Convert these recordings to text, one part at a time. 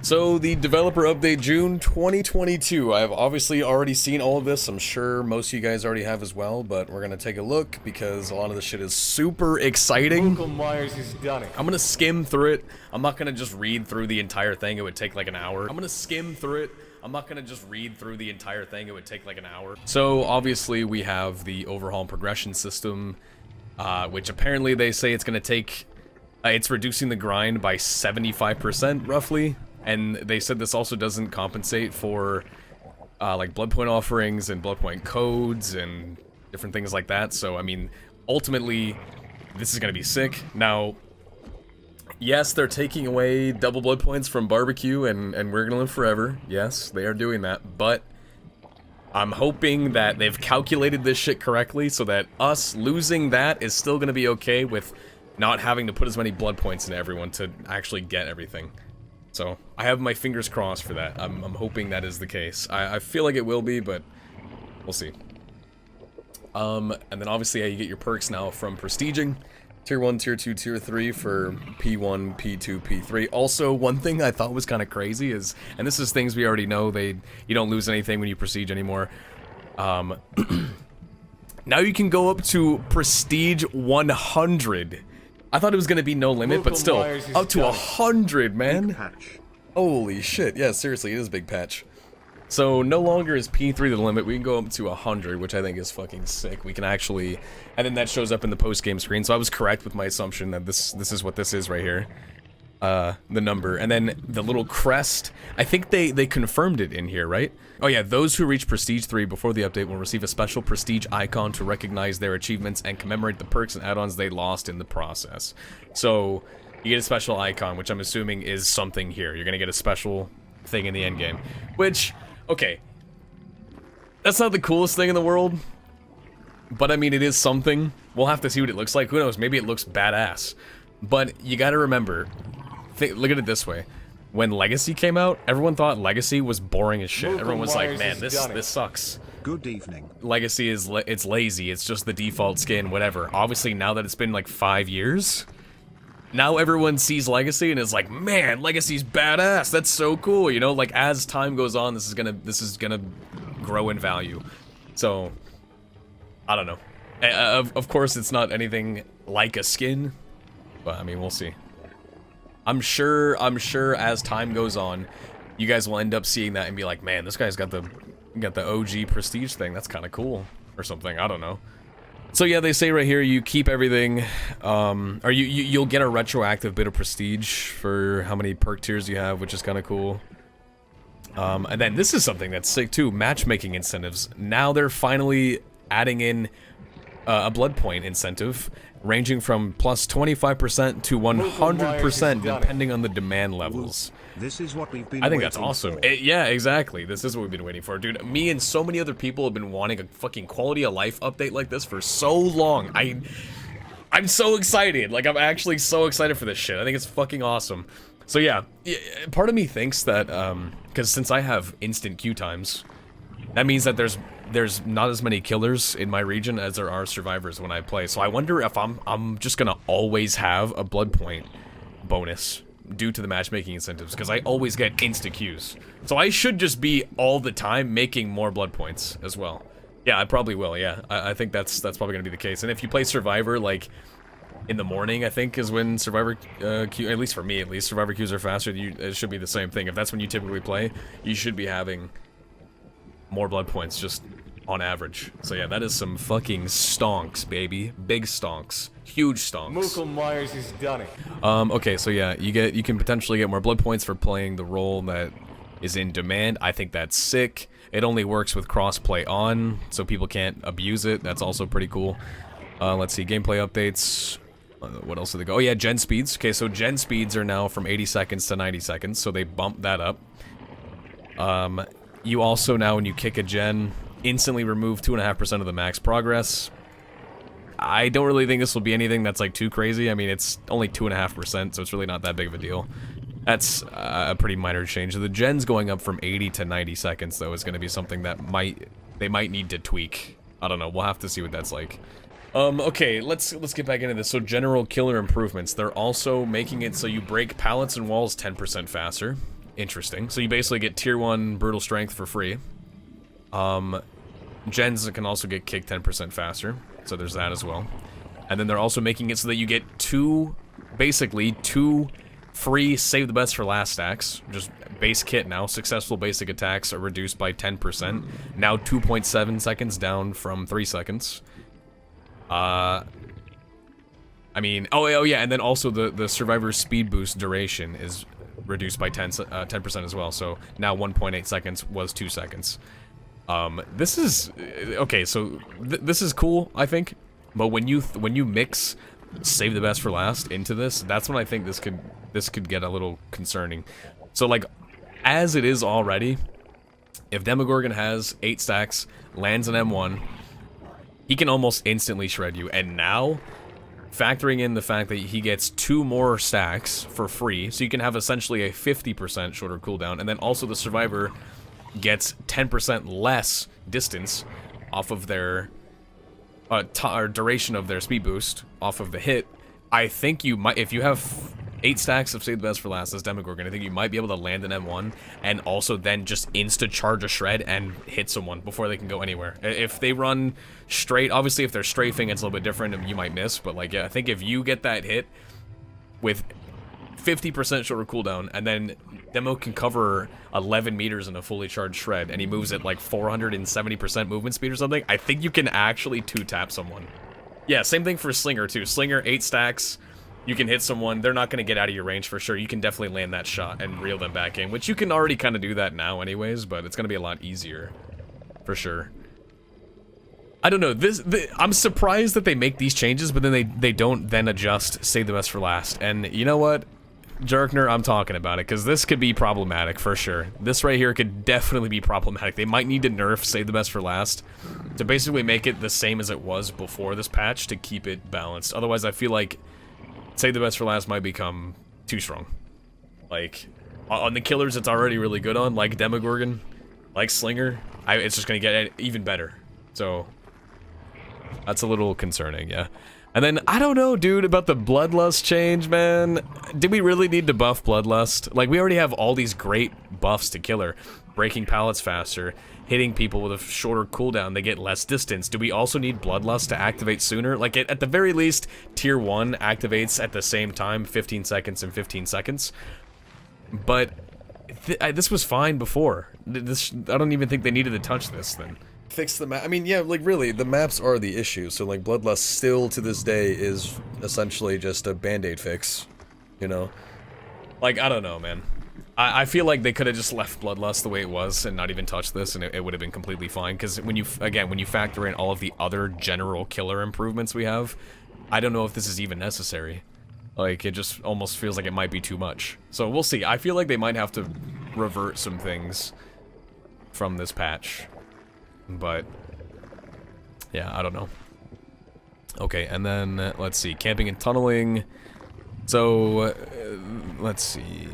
So the developer update June 2022. I've obviously already seen all of this. I'm sure most of you guys already have as well, but we're gonna take a look because a lot of this shit is super exciting. Myers has done it. I'm gonna skim through it. I'm not gonna just read through the entire thing. It would take like an hour. I'm gonna skim through it. I'm not gonna just read through the entire thing. It would take like an hour. So obviously we have the overhaul progression system, which apparently they say it's gonna take. It's reducing the grind by 75% roughly. And they said this also doesn't compensate for like blood point offerings and blood point codes and different things like that. So I mean, ultimately, this is gonna be sick. Now, yes, they're taking away double blood points from barbecue, and we're gonna live forever. Yes, they are doing that, but I'm hoping that they've calculated this shit correctly so that us losing that is still gonna be okay with not having to put as many blood points into everyone to actually get everything. So, I have my fingers crossed for that. I'm hoping that is the case. I feel like it will be, but we'll see. And then obviously, you get your perks now from prestiging. Tier 1, Tier 2, Tier 3 for P1, P2, P3. Also, one thing I thought was kind of crazy is, and this is things we already know, you don't lose anything when you prestige anymore. Now you can go up to Prestige 100. I thought it was gonna be no limit, but still, up to 100, man. Holy shit, yeah, seriously, it is a big patch. So, no longer is P3 the limit, we can go up to 100, which I think is fucking sick. We can actually, and then that shows up in the post-game screen, so I was correct with my assumption that this is what this is right here. The number, and then the little crest, I think they confirmed it in here, right? Oh yeah, those who reach Prestige 3 before the update will receive a special Prestige icon to recognize their achievements and commemorate the perks and add-ons they lost in the process. So, you get a special icon, which I'm assuming is something here. You're gonna get a special thing in the endgame. Which, okay, that's not the coolest thing in the world, but I mean, it is something. We'll have to see what it looks like. Who knows, maybe it looks badass. But you gotta remember, look at it this way. When Legacy came out, everyone thought Legacy was boring as shit. Everyone was like, man, this sucks. Good evening. Legacy it's lazy, it's just the default skin, whatever. Obviously, now that it's been like 5 years, now everyone sees Legacy and is like, man, Legacy's badass, that's so cool, you know? Like, as time goes on, this is gonna grow in value. So, I don't know. Of course, it's not anything like a skin, but I mean, we'll see. I'm sure as time goes on, you guys will end up seeing that and be like, man, this guy's got the OG prestige thing. That's kind of cool, or something. I don't know. So yeah, they say right here you keep everything, or you'll get a retroactive bit of prestige for how many perk tiers you have, which is kind of cool. And then this is something that's sick too. Matchmaking incentives. Now they're finally adding in a blood point incentive, ranging from plus 25% to 100% depending on the demand levels. This is what we've been I think that's awesome. Yeah, exactly. This is what we've been waiting for. Dude, me and so many other people have been wanting a fucking quality of life update like this for so long. I'm so excited. Like, I'm actually so excited for this shit. I think it's fucking awesome. So yeah, part of me thinks that, because since I have instant queue times, that means that there's not as many killers in my region as there are survivors when I play. So I wonder if I'm just gonna always have a blood point bonus due to the matchmaking incentives, because I always get insta queues. So I should just be all the time making more blood points as well. Yeah, I probably will. Yeah, I think that's probably gonna be the case. And if you play Survivor like in the morning, I think is when Survivor queue, at least for me, at least Survivor queues are faster. It should be the same thing. If that's when you typically play, you should be having more blood points just on average. So yeah, that is some fucking stonks, baby. Big stonks. Huge stonks. Myers has done it. Okay, so yeah, you can potentially get more blood points for playing the role that is in demand. I think that's sick. It only works with crossplay on, so people can't abuse it. That's also pretty cool. Let's see, gameplay updates. What else did they go? Oh yeah, gen speeds. Okay, so gen speeds are now from 80 seconds to 90 seconds, so they bumped that up. You also now, when you kick a gen, instantly remove 2.5% of the max progress. I don't really think this will be anything that's like too crazy. I mean, it's only 2.5%, so it's really not that big of a deal. That's a pretty minor change. The gen's going up from 80 to 90 seconds, though, is going to be something that they might need to tweak. I don't know. We'll have to see what that's like. Okay, let's get back into this. So general killer improvements. They're also making it so you break pallets and walls 10% faster, interesting. So you basically get tier 1 brutal strength for free. Gens can also get kicked 10% faster, so there's that as well. And then they're also making it so that you get basically two free save the best for last stacks. Just base kit now. Successful basic attacks are reduced by 10%. Now 2.7 seconds down from 3 seconds. I mean, oh yeah, and then also the survivor's speed boost duration is reduced by 10% as well. So now 1.8 seconds was 2 seconds. This is okay. So this is cool, I think. But when you mix save the best for last into this, that's when I think this could get a little concerning. So like, as it is already, if Demogorgon has 8 stacks, lands an M1, he can almost instantly shred you. And now, factoring in the fact that he gets 2 more stacks for free, so you can have essentially a 50% shorter cooldown, and then also the survivor gets 10% less distance off of their or duration of their speed boost off of the hit. I think you might, if you have 8 stacks of save the best for last as Demogorgon, I think you might be able to land an M1 and also then just insta-charge a shred and hit someone before they can go anywhere. If they run straight, obviously if they're strafing it's a little bit different and you might miss, but like, yeah, I think if you get that hit with 50% shorter cooldown, and then Demo can cover 11 meters in a fully charged shred, and he moves at like 470% movement speed or something, I think you can actually 2-tap someone. Yeah, same thing for Slinger too. Slinger, 8 stacks, you can hit someone, they're not going to get out of your range for sure. You can definitely land that shot and reel them back in, which you can already kind of do that now anyways, but it's going to be a lot easier, for sure. I don't know, I'm surprised that they make these changes, but then they don't then adjust save the best for last. And you know what? Jerkner, I'm talking about it, because this could be problematic for sure. This right here could definitely be problematic. They might need to nerf save the best for last to basically make it the same as it was before this patch to keep it balanced. Otherwise, I feel like save the best for last might become too strong. Like, on the killers it's already really good on, like Demogorgon, like Slinger, it's just going to get even better. So, that's a little concerning, yeah. And then, I don't know, dude, about the Bloodlust change, man. Did we really need to buff Bloodlust? Like, we already have all these great buffs to Killer. Breaking pallets faster, hitting people with a shorter cooldown, they get less distance. Do we also need Bloodlust to activate sooner? Like, at the very least, Tier 1 activates at the same time, 15 seconds and 15 seconds. But, this was fine before. I don't even think they needed to touch this, then. Fix the map. I mean, yeah, like really, the maps are the issue. So like Bloodlust still to this day is essentially just a band-aid fix, you know? Like, I don't know, man. I feel like they could have just left Bloodlust the way it was and not even touched this, and it would have been completely fine. Because when you factor in all of the other general killer improvements we have, I don't know if this is even necessary. Like, it just almost feels like it might be too much. So we'll see. I feel like they might have to revert some things from this patch. But, yeah, I don't know. Okay, and then, let's see, camping and tunneling. So, let's see.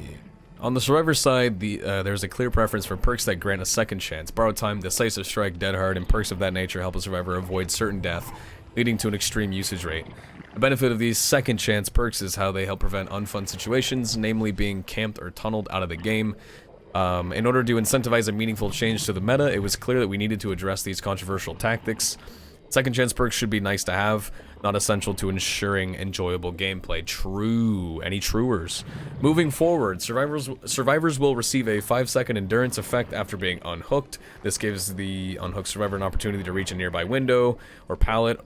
On the survivor side, there's a clear preference for perks that grant a second chance. Borrowed time, Decisive Strike, Dead Hard, and perks of that nature help a survivor avoid certain death, leading to an extreme usage rate. The benefit of these second chance perks is how they help prevent unfun situations, namely being camped or tunneled out of the game. In order to incentivize a meaningful change to the meta, it was clear that we needed to address these controversial tactics. Second chance perks should be nice to have, not essential to ensuring enjoyable gameplay. True. Any truers? Moving forward, survivors will receive a 5-second endurance effect after being unhooked. This gives the unhooked survivor an opportunity to reach a nearby window or pallet,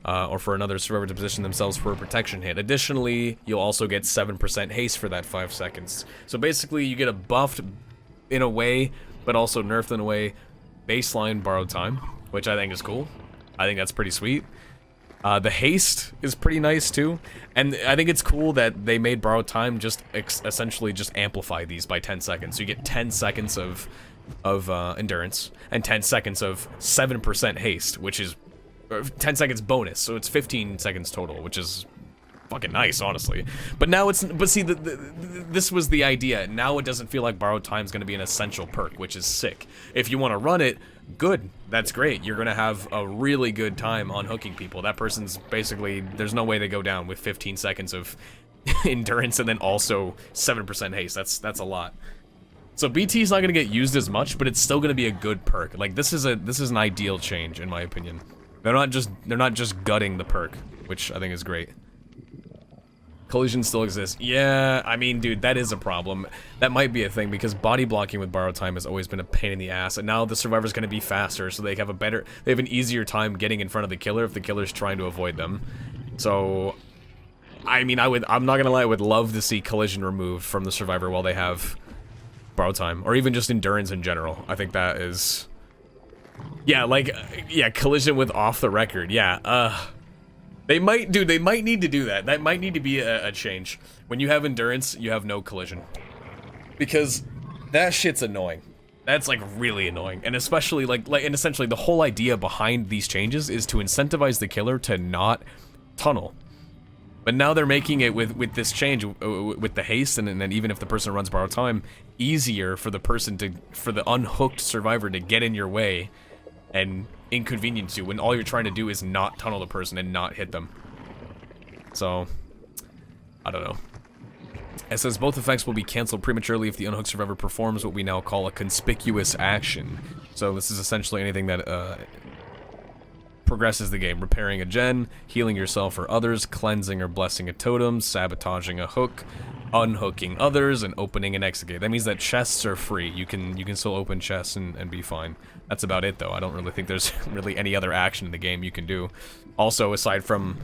or for another survivor to position themselves for a protection hit. Additionally, you'll also get 7% haste for that 5 seconds. So basically, you get a buffed in a way, but also nerfed in a way, baseline borrowed time, which I think is cool. I think that's pretty sweet. The haste is pretty nice too, and I think it's cool that they made borrowed time just essentially just amplify these by 10 seconds. So you get 10 seconds of endurance and 10 seconds of 7% haste, which is 10 seconds bonus, so it's 15 seconds total, which is fucking nice, honestly. But now but see, this was the idea. Now it doesn't feel like borrowed time is going to be an essential perk, which is sick. If you want to run it, good. That's great. You're going to have a really good time unhooking people. That person's basically, there's no way they go down with 15 seconds of endurance and then also 7% haste. That's a lot. So BT is not going to get used as much, but it's still going to be a good perk. Like this is an ideal change in my opinion. They're not just gutting the perk, which I think is great. Collision still exists. Yeah, I mean, dude, that is a problem. That might be a thing because body blocking with borrowed time has always been a pain in the ass, and now the survivor's going to be faster, so they have an easier time getting in front of the killer if the killer's trying to avoid them. So, I mean, I'm not gonna lie, I would love to see collision removed from the survivor while they have borrowed time, or even just endurance in general. I think that is, yeah, like, yeah, collision with off the record. Yeah, they might need to do that. That might need to be a change. When you have endurance, you have no collision, because that shit's annoying. That's like really annoying, and especially and essentially the whole idea behind these changes is to incentivize the killer to not tunnel. But now they're making it with this change, with the haste, and then even if the person runs borrowed time, easier for the unhooked survivor to get in your way and inconvenience you when all you're trying to do is not tunnel the person and not hit them. So, I don't know. It says both effects will be cancelled prematurely if the unhooked survivor performs what we now call a conspicuous action. So this is essentially anything that progresses the game. Repairing a gen, healing yourself or others, cleansing or blessing a totem, sabotaging a hook, unhooking others, and opening an exit gate. That means that chests are free. You can still open chests and be fine. That's about it though. I don't really think there's really any other action in the game you can do. Also, aside from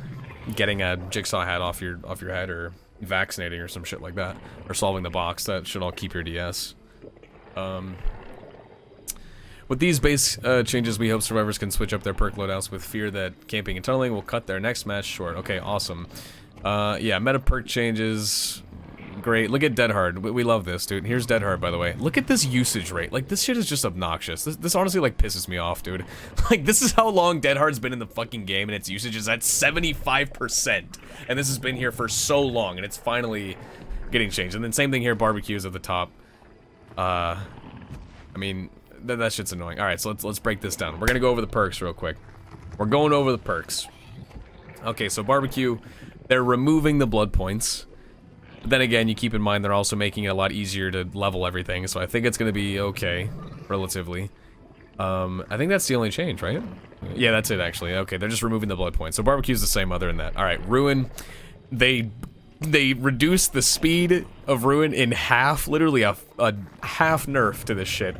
getting a jigsaw hat off your head, or vaccinating or some shit like that, or solving the box, that should all keep your DS. With these base changes, we hope survivors can switch up their perk loadouts with fear that camping and tunneling will cut their next match short. Okay, awesome. Yeah, meta perk changes. Great. Look at Dead Hard. We love this, dude. Here's Dead Hard, by the way. Look at this usage rate. Like, this shit is just obnoxious. This honestly, like, pisses me off, dude. Like, this is how long Dead Hard's been in the fucking game, and its usage is at 75%. And this has been here for so long, and it's finally getting changed. And then same thing here, barbecues at the top. I mean, that shit's annoying. Alright, so let's break this down. We're gonna go over the perks real quick. We're going over the perks. Okay, so barbecue, they're removing the blood points. But then again, you keep in mind they're also making it a lot easier to level everything, so I think it's gonna be okay, relatively. I think that's the only change, right? Yeah, that's it actually. Okay, they're just removing the blood points. So barbecue's the same other than that. Alright, Ruin, they reduced the speed of Ruin in half, literally a half nerf to this shit.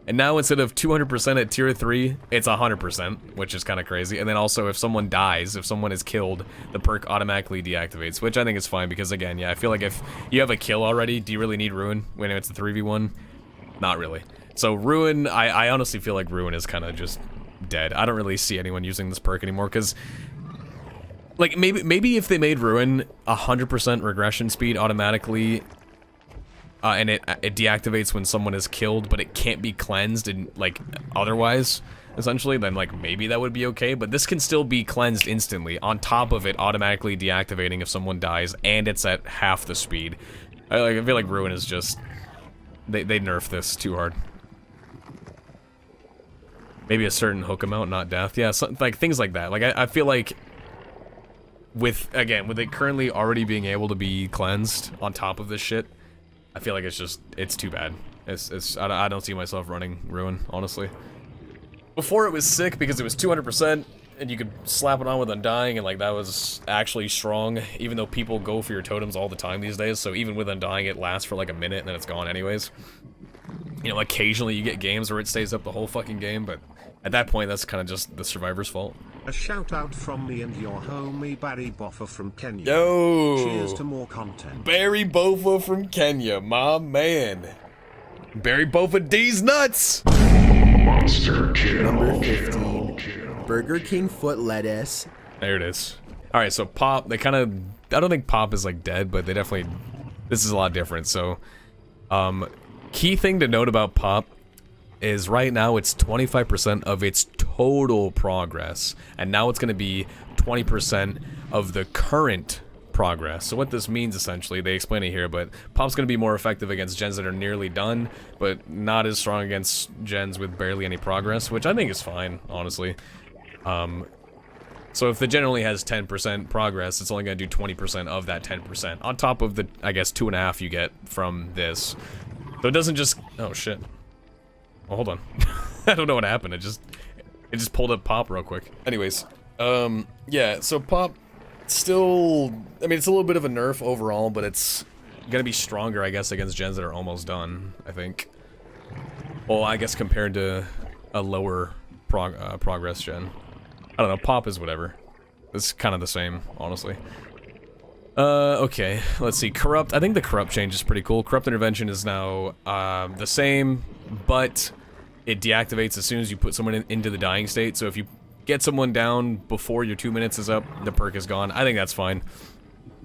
And now instead of 200% at tier 3, it's 100%, which is kind of crazy. And then also if someone dies, if someone is killed, the perk automatically deactivates, which I think is fine because again, yeah, I feel like if you have a kill already, do you really need Ruin when it's a 3v1? Not really. So Ruin, I honestly feel like Ruin is kind of just dead. I don't really see anyone using this perk anymore because, like, maybe if they made Ruin 100% regression speed automatically, and it deactivates when someone is killed, but it can't be cleansed and like otherwise, essentially, then like maybe that would be okay. But this can still be cleansed instantly, on top of it automatically deactivating if someone dies, and it's at half the speed. I feel like Ruin is just they nerfed this too hard. Maybe a certain hook amount, not death. Yeah, like things like that. Like I feel like with it currently already being able to be cleansed on top of this shit, I feel like it's too bad. I don't see myself running Ruin, honestly. Before it was sick because it was 200% and you could slap it on with Undying and like that was actually strong, even though people go for your totems all the time these days, so even with Undying it lasts for like a minute and then it's gone anyways. You know, occasionally you get games where it stays up the whole fucking game, but at that point that's kind of just the survivor's fault. A shout out from me and your homie Barry Boffa from Kenya. Yo! Cheers to more content. Barry Boffa from Kenya, my man. Barry Boffa D's nuts! Monster kill. Number 15, Burger King foot lettuce. There it is. Alright, so Pop, they kind of, I don't think Pop is like dead, but they definitely, this is a lot different. So, key thing to note about Pop is right now it's 25% of its total progress, and now it's going to be 20% of the current progress. So what this means essentially, they explain it here, but Pop's going to be more effective against gens that are nearly done, but not as strong against gens with barely any progress, which I think is fine, honestly. So if the gen only has 10% progress, it's only going to do 20% of that 10%, on top of the, I guess, 2.5 you get from this. So it doesn't just... Oh, shit. Oh, hold on. I don't know what happened. It just pulled up Pop real quick. Anyways, yeah, so Pop still... I mean, it's a little bit of a nerf overall, but it's Gonna be stronger, I guess, against gens that are almost done, I think. Well, I guess compared to a lower progress gen. I don't know, Pop is whatever. It's kind of the same, honestly. Okay, let's see. Corrupt, I think the Corrupt change is pretty cool. Corrupt Intervention is now the same, but it deactivates as soon as you put someone into the dying state. So if you get someone down before your 2 minutes is up, the perk is gone. I think that's fine.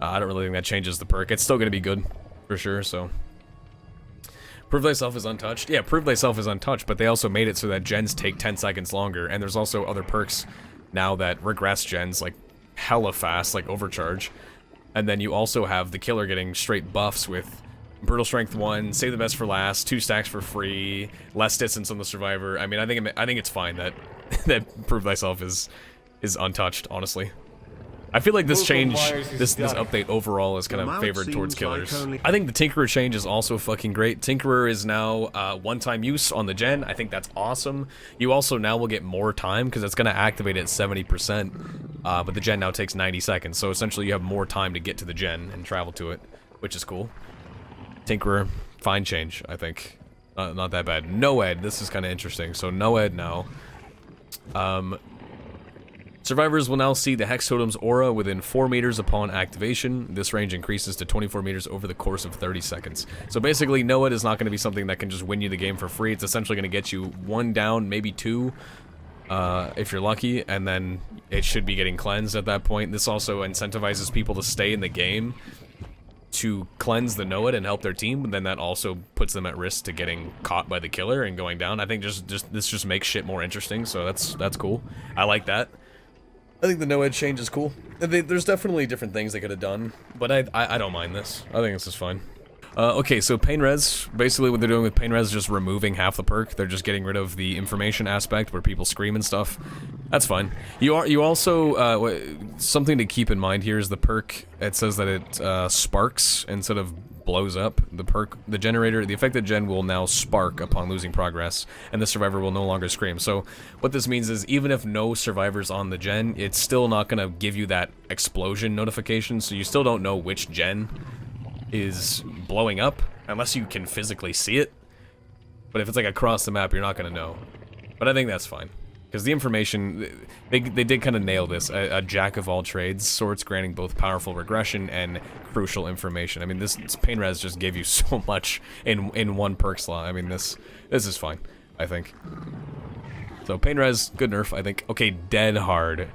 I don't really think that changes the perk. It's still going to be good, for sure, so... Prove Thyself is untouched. Yeah, Prove Thyself is untouched, but they also made it so that gens take 10 seconds longer, and there's also other perks now that regress gens, like, hella fast, like Overcharge. And then you also have the killer getting straight buffs with Brutal Strength 1, Save the Best for Last, 2 stacks for free, less distance on the Survivor. I mean, I think it's fine that that Prove Thyself is untouched, honestly. I feel like this change, this update overall is kind of favored towards killers. I think the Tinkerer change is also fucking great. Tinkerer is now one-time use on the gen. I think that's awesome. You also now will get more time because it's going to activate at 70%, but the gen now takes 90 seconds. So essentially you have more time to get to the gen and travel to it, which is cool. Tinkerer, fine change, I think. Not that bad. NOED, this is kind of interesting. So NOED now. Survivors will now see the Hex Totem's aura within 4 meters upon activation. This range increases to 24 meters over the course of 30 seconds. So basically, NOED is not going to be something that can just win you the game for free. It's essentially going to get you 1 down, maybe 2, if you're lucky, and then it should be getting cleansed at that point. This also incentivizes people to stay in the game to cleanse the NOED and help their team, but then that also puts them at risk to getting caught by the killer and going down. I think this just makes shit more interesting, so that's cool. I like that. I think the NOED change is cool. There's definitely different things they could have done, but I don't mind this. I think this is fine. Okay, so Pain Res, basically what they're doing with Pain Res is just removing half the perk. They're just getting rid of the information aspect where people scream and stuff. That's fine. You also, something to keep in mind here is the perk. It says that it sparks instead of blows up. The generator, the affected gen will now spark upon losing progress, and the survivor will no longer scream. So what this means is even if no survivors on the gen, it's still not going to give you that explosion notification, so you still don't know which gen is blowing up unless you can physically see it. But if it's like across the map, you're not going to know. But I think that's fine. Because the information, they did kind of nail this. A jack of all trades, sorts granting both powerful regression and crucial information. I mean, this Pain Res just gave you so much in one perk slot. I mean, this is fine, I think. So Pain Res, good nerf, I think. Okay, Dead Hard.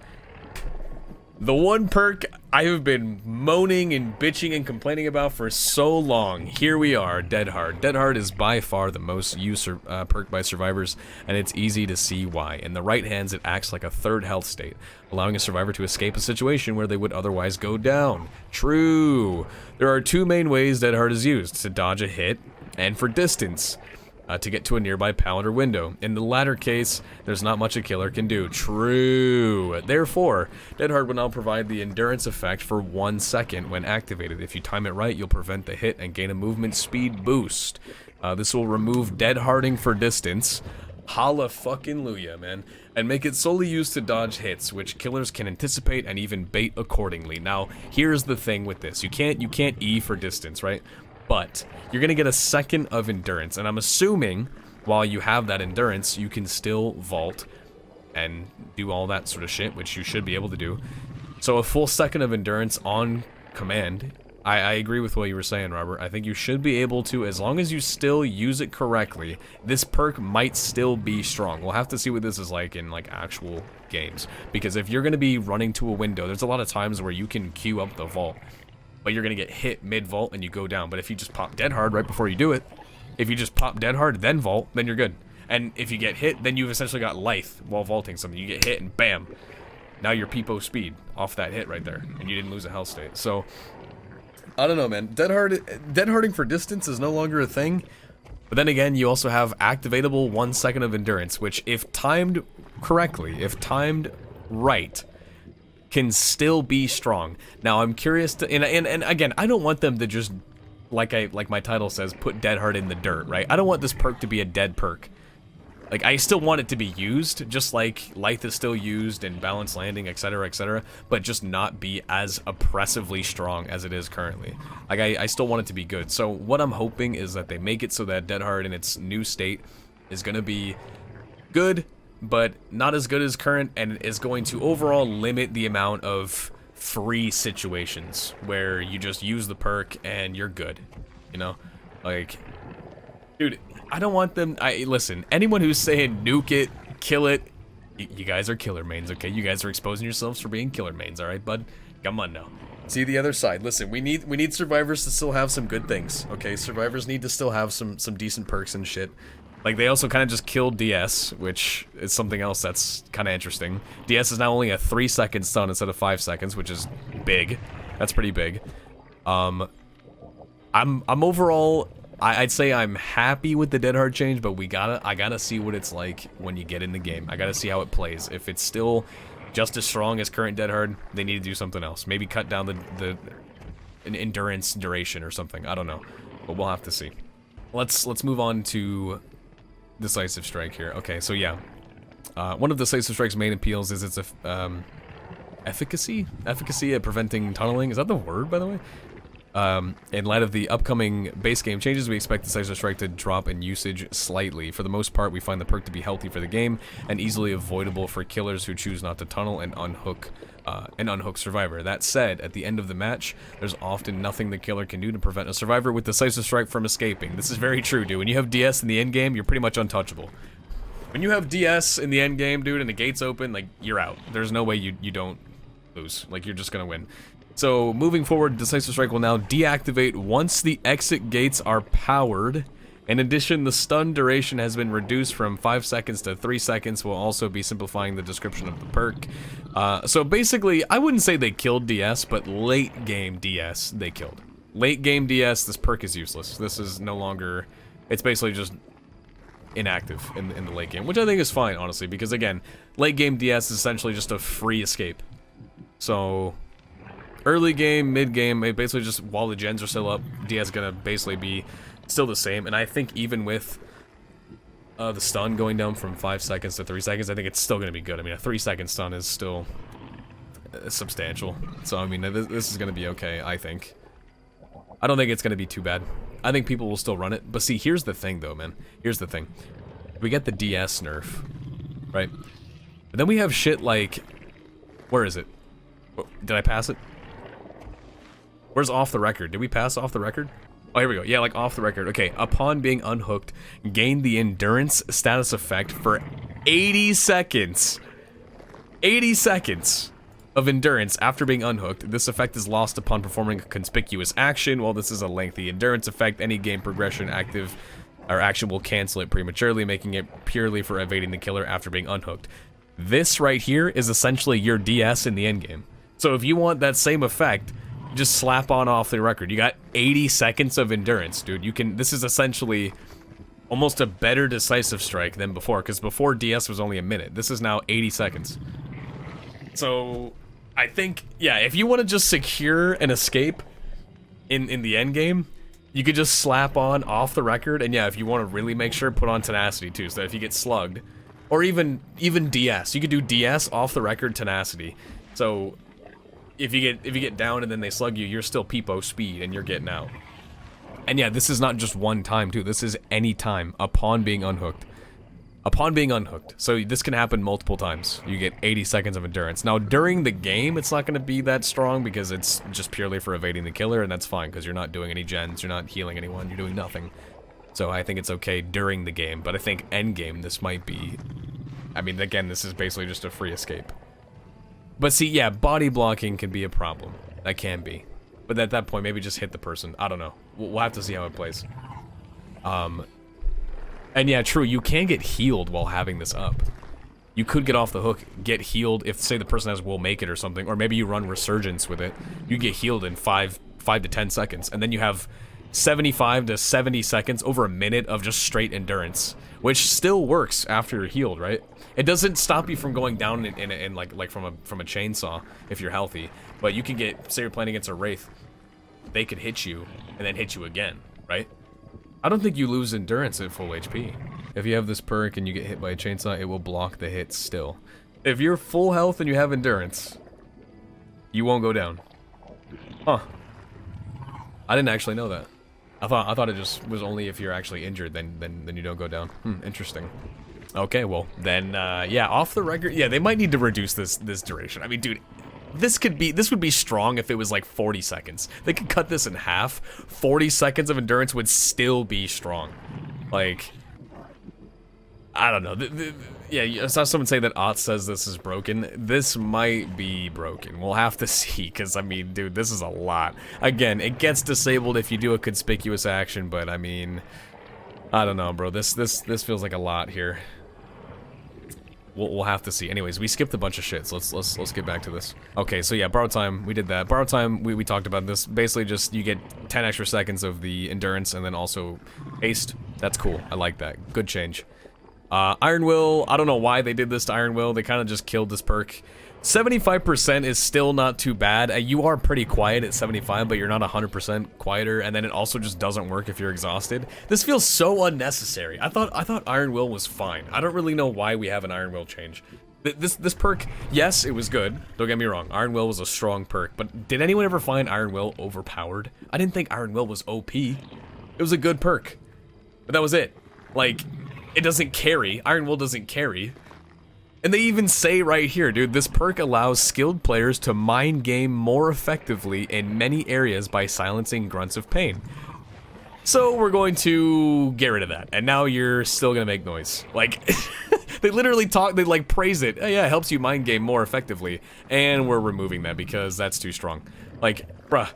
The one perk I have been moaning and bitching and complaining about for so long. Here we are, Dead Hard. Dead Hard is by far the most used perk by survivors, and it's easy to see why. In the right hands, it acts like a third health state, allowing a survivor to escape a situation where they would otherwise go down. True. There are 2 main ways Dead Hard is used: to dodge a hit and for distance. To get to a nearby pallet or window. In the latter case, there's not much a killer can do. True. Therefore, Dead Hard will now provide the endurance effect for 1 second when activated. If you time it right, you'll prevent the hit and gain a movement speed boost. This will remove Dead Harding for distance. Holla fucking Luya, man. And make it solely used to dodge hits, which killers can anticipate and even bait accordingly. Now, here's the thing with this. You can't E for distance, right? But you're going to get a second of endurance, and I'm assuming while you have that endurance, you can still vault and do all that sort of shit, which you should be able to do. So a full second of endurance on command, I agree with what you were saying, Robert. I think you should be able to, as long as you still use it correctly, this perk might still be strong. We'll have to see what this is like in like actual games, because if you're going to be running to a window, there's a lot of times where you can queue up the vault, but you're going to get hit mid-vault and you go down. But if you just pop Dead Hard right before you do it, if you just pop Dead Hard, then vault, then you're good. And if you get hit, then you've essentially got life while vaulting something. You get hit and bam, now you're peepo speed off that hit right there, and you didn't lose a health state. So, I don't know, man. Dead Harding for distance is no longer a thing. But then again, you also have activatable 1 second of endurance, which if timed correctly, if timed right, can still be strong. Now I'm curious to, and again, I don't want them to just like my title says, put Dead Hard in the dirt, right? I don't want this perk to be a dead perk. Like, I still want it to be used, just like Lithe is still used and Balanced Landing, etc., but just not be as oppressively strong as it is currently. Like, I still want it to be good. So what I'm hoping is that they make it so that Dead Hard in its new state is going to be good, but not as good as current, and is going to overall limit the amount of free situations where you just use the perk and you're good, you know? Like, dude, I don't want them. Listen, anyone who's saying nuke it, kill it, you guys are killer mains, okay? You guys are exposing yourselves for being killer mains, all right, bud? Come on now. See the other side. Listen, we need survivors to still have some good things, okay? Survivors need to still have some decent perks and shit. Like, they also kind of just killed DS, which is something else that's kind of interesting. DS is now only a 3-second stun instead of 5 seconds, which is big. That's pretty big. I'm overall, I'd say I'm happy with the Dead Hard change, but I gotta see what it's like when you get in the game. I gotta see how it plays. If it's still just as strong as current Dead Hard, they need to do something else. Maybe cut down the endurance duration or something. I don't know, but we'll have to see. Let's move on to Decisive Strike here. Okay, so yeah, one of Decisive Strike's main appeals is its efficacy at preventing tunneling. Is that the word, by the way? In light of the upcoming base game changes, we expect Decisive Strike to drop in usage slightly. For the most part, we find the perk to be healthy for the game and easily avoidable for killers who choose not to tunnel and unhook survivor. That said, at the end of the match, there's often nothing the killer can do to prevent a survivor with Decisive Strike from escaping. This is very true, dude. When you have DS in the end game, you're pretty much untouchable. When you have DS in the end game, dude, and the gates open, like, you're out. There's no way you don't lose. Like, you're just gonna win. So, moving forward, Decisive Strike will now deactivate once the exit gates are powered. In addition, the stun duration has been reduced from 5 seconds to 3 seconds. We'll also be simplifying the description of the perk. So basically, I wouldn't say they killed DS, but late game DS, they killed. Late game DS, this perk is useless. This is no longer... It's basically just inactive in the late game, which I think is fine, honestly, because again, late game DS is essentially just a free escape. So... early game, mid game, it basically just, while the gens are still up, DS is gonna basically be still the same. And I think even with the stun going down from 5 seconds to 3 seconds, I think it's still gonna be good. I mean, a 3-second stun is still substantial. So, I mean, this is gonna be okay, I think. I don't think it's gonna be too bad. I think people will still run it. But see, here's the thing, though, man. Here's the thing. We get the DS nerf, right? But then we have shit like... Where is it? Did I pass it? Where's off the record? Did we pass off the record? Oh, here we go. Yeah, like off the record. Okay, upon being unhooked, gain the endurance status effect for 80 seconds. 80 seconds of endurance after being unhooked. This effect is lost upon performing a conspicuous action. While this is a lengthy endurance effect, any game progression active or action will cancel it prematurely, making it purely for evading the killer after being unhooked. This right here is essentially your DS in the endgame. So if you want that same effect, just slap on off the record. You got 80 seconds of endurance, dude. You can. This is essentially almost a better Decisive Strike than before, because before DS was only a minute. This is now 80 seconds. So I think, yeah, if you want to just secure an escape in the end game, you could just slap on off the record. And yeah, if you want to really make sure, put on Tenacity too, so that if you get slugged, or even DS, you could do DS off the record Tenacity. So if you get down and then they slug you, you're still Peepo speed and you're getting out. And yeah, this is not just one time too. This is any time upon being unhooked. Upon being unhooked. So this can happen multiple times. You get 80 seconds of endurance. Now during the game, it's not going to be that strong because it's just purely for evading the killer, and that's fine because you're not doing any gens, you're not healing anyone, you're doing nothing. So I think it's okay during the game, but I think end game this might be... I mean, again, this is basically just a free escape. But see, yeah, body blocking can be a problem. That can be. But at that point, maybe just hit the person. I don't know. We'll have to see how it plays. And yeah, true, you can get healed while having this up. You could get off the hook, get healed if, say, the person has Will Make It or something, or maybe you run Resurgence with it. You get healed in 5 to 10 seconds, and then you have 75 to 70 seconds, over a minute of just straight endurance, which still works after you're healed, right? It doesn't stop you from going down in like from a chainsaw if you're healthy, but you can get, say you're playing against a Wraith, they could hit you and then hit you again, right? I don't think you lose endurance at full HP. If you have this perk and you get hit by a chainsaw, it will block the hit still. If you're full health and you have endurance, you won't go down. Huh. I didn't actually know that. I thought it just was only if you're actually injured, then you don't go down. Interesting. Okay, well then, yeah, off the record, yeah, they might need to reduce this duration. I mean, dude, this would be strong if it was like 40 seconds. They could cut this in half. 40 seconds of endurance would still be strong. Like, I don't know. Yeah, I saw someone say that Ott says this is broken. This might be broken. We'll have to see, because, I mean, dude, this is a lot. Again, it gets disabled if you do a conspicuous action, but, I mean, I don't know, bro. This feels like a lot here. We'll have to see. Anyways, we skipped a bunch of shit, so let's get back to this. Okay, so yeah, borrow time, we did that. Borrow time, we talked about this. Basically, just you get 10 extra seconds of the endurance, and then also haste. That's cool. I like that. Good change. Iron Will, I don't know why they did this to Iron Will. They kind of just killed this perk. 75% is still not too bad. You are pretty quiet at 75, but you're not 100% quieter, and then it also just doesn't work if you're exhausted. This feels so unnecessary. I thought Iron Will was fine. I don't really know why we have an Iron Will change. This perk, yes, it was good. Don't get me wrong. Iron Will was a strong perk, but did anyone ever find Iron Will overpowered? I didn't think Iron Will was OP. It was a good perk, but that was it. Like, it doesn't carry. Iron Will doesn't carry. And they even say right here, dude, this perk allows skilled players to mind game more effectively in many areas by silencing grunts of pain. So we're going to get rid of that. And now you're still gonna make noise. Like, they literally they like praise it. Oh, yeah, it helps you mind game more effectively. And we're removing that because that's too strong. Like, bruh.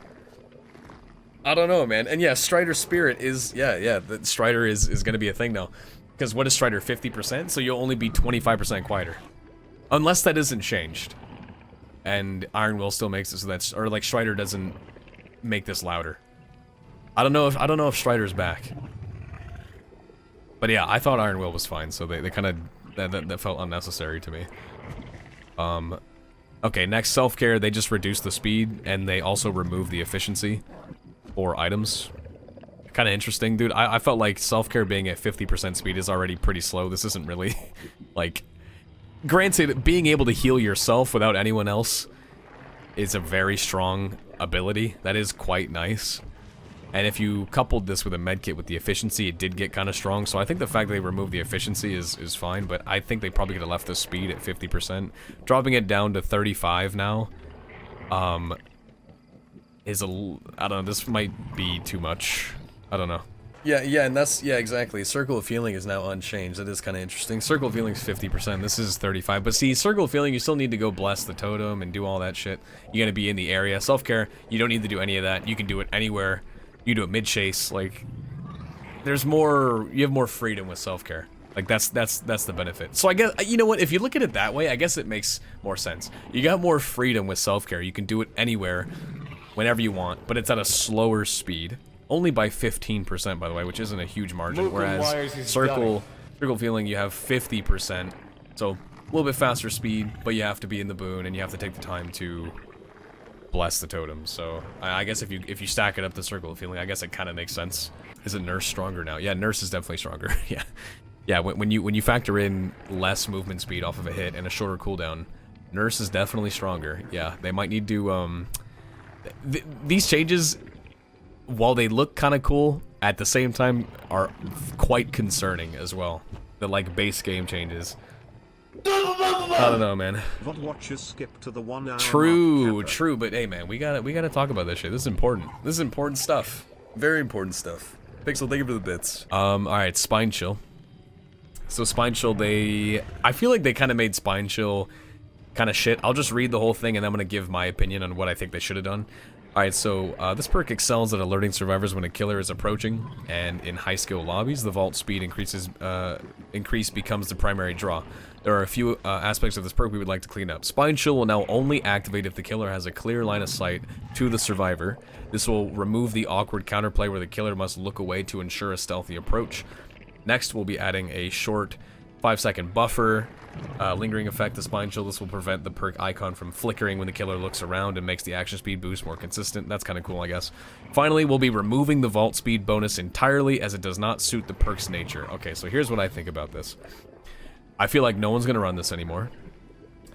I don't know, man. And yeah, Strider Spirit is, yeah, the Strider is gonna be a thing now. Because what is Strider, 50%? So you'll only be 25% quieter. Unless that isn't changed. And Iron Will still makes it so that's, or like Strider doesn't make this louder. I don't know if Strider's back. But yeah, I thought Iron Will was fine, so they kind of, that felt unnecessary to me. Okay, next self-care, they just reduce the speed, and they also remove the efficiency for items. Kind of interesting, dude. I felt like self-care being at 50% speed is already pretty slow. This isn't really, like... Granted, being able to heal yourself without anyone else is a very strong ability. That is quite nice. And if you coupled this with a medkit with the efficiency, it did get kind of strong. So I think the fact that they removed the efficiency is fine, but I think they probably could have left the speed at 50%. Dropping it down to 35 now, is a... I don't know, this might be too much. I don't know. Yeah, and that's, yeah, exactly. Circle of Feeling is now unchanged. That is kind of interesting. Circle of Feeling is 50%. This is 35. But see, Circle of Feeling, you still need to go bless the totem and do all that shit. You gotta be in the area. Self-care, you don't need to do any of that. You can do it anywhere. You do it mid-chase. Like, there's more, you have more freedom with self-care. Like, that's the benefit. So I guess, you know what, if you look at it that way, I guess it makes more sense. You got more freedom with self-care. You can do it anywhere, whenever you want, but it's at a slower speed. Only by 15%, by the way, which isn't a huge margin. Whereas Circle Feeling, you have 50%. So, a little bit faster speed, but you have to be in the boon, and you have to take the time to bless the totem. So, I guess if you stack it up to Circle of Feeling, I guess it kind of makes sense. Is it Nurse stronger now? Yeah, Nurse is definitely stronger. Yeah. Yeah, when you factor in less movement speed off of a hit and a shorter cooldown, Nurse is definitely stronger. Yeah, they might need to, these changes, while they look kind of cool, at the same time are quite concerning as well. The like base game changes. I don't know, man. Watchers skip to the 1 hour True, but hey, man, we gotta talk about this shit. This is important. This is important stuff. Very important stuff. Pixel, thank you for the bits. Alright, Spine Chill. So Spine Chill, I feel like they kind of made Spine Chill kind of shit. I'll just read the whole thing and I'm gonna give my opinion on what I think they should have done. Alright, so this perk excels at alerting survivors when a killer is approaching, and in high skill lobbies, the vault speed increase becomes the primary draw. There are a few aspects of this perk we would like to clean up. Spine Chill will now only activate if the killer has a clear line of sight to the survivor. This will remove the awkward counterplay where the killer must look away to ensure a stealthy approach. Next, we'll be adding a short 5-second buffer. Lingering effect of Spine Chill. This will prevent the perk icon from flickering when the killer looks around and makes the action speed boost more consistent. That's kind of cool, I guess. Finally, we'll be removing the vault speed bonus entirely as it does not suit the perk's nature. Okay, so here's what I think about this. I feel like no one's going to run this anymore.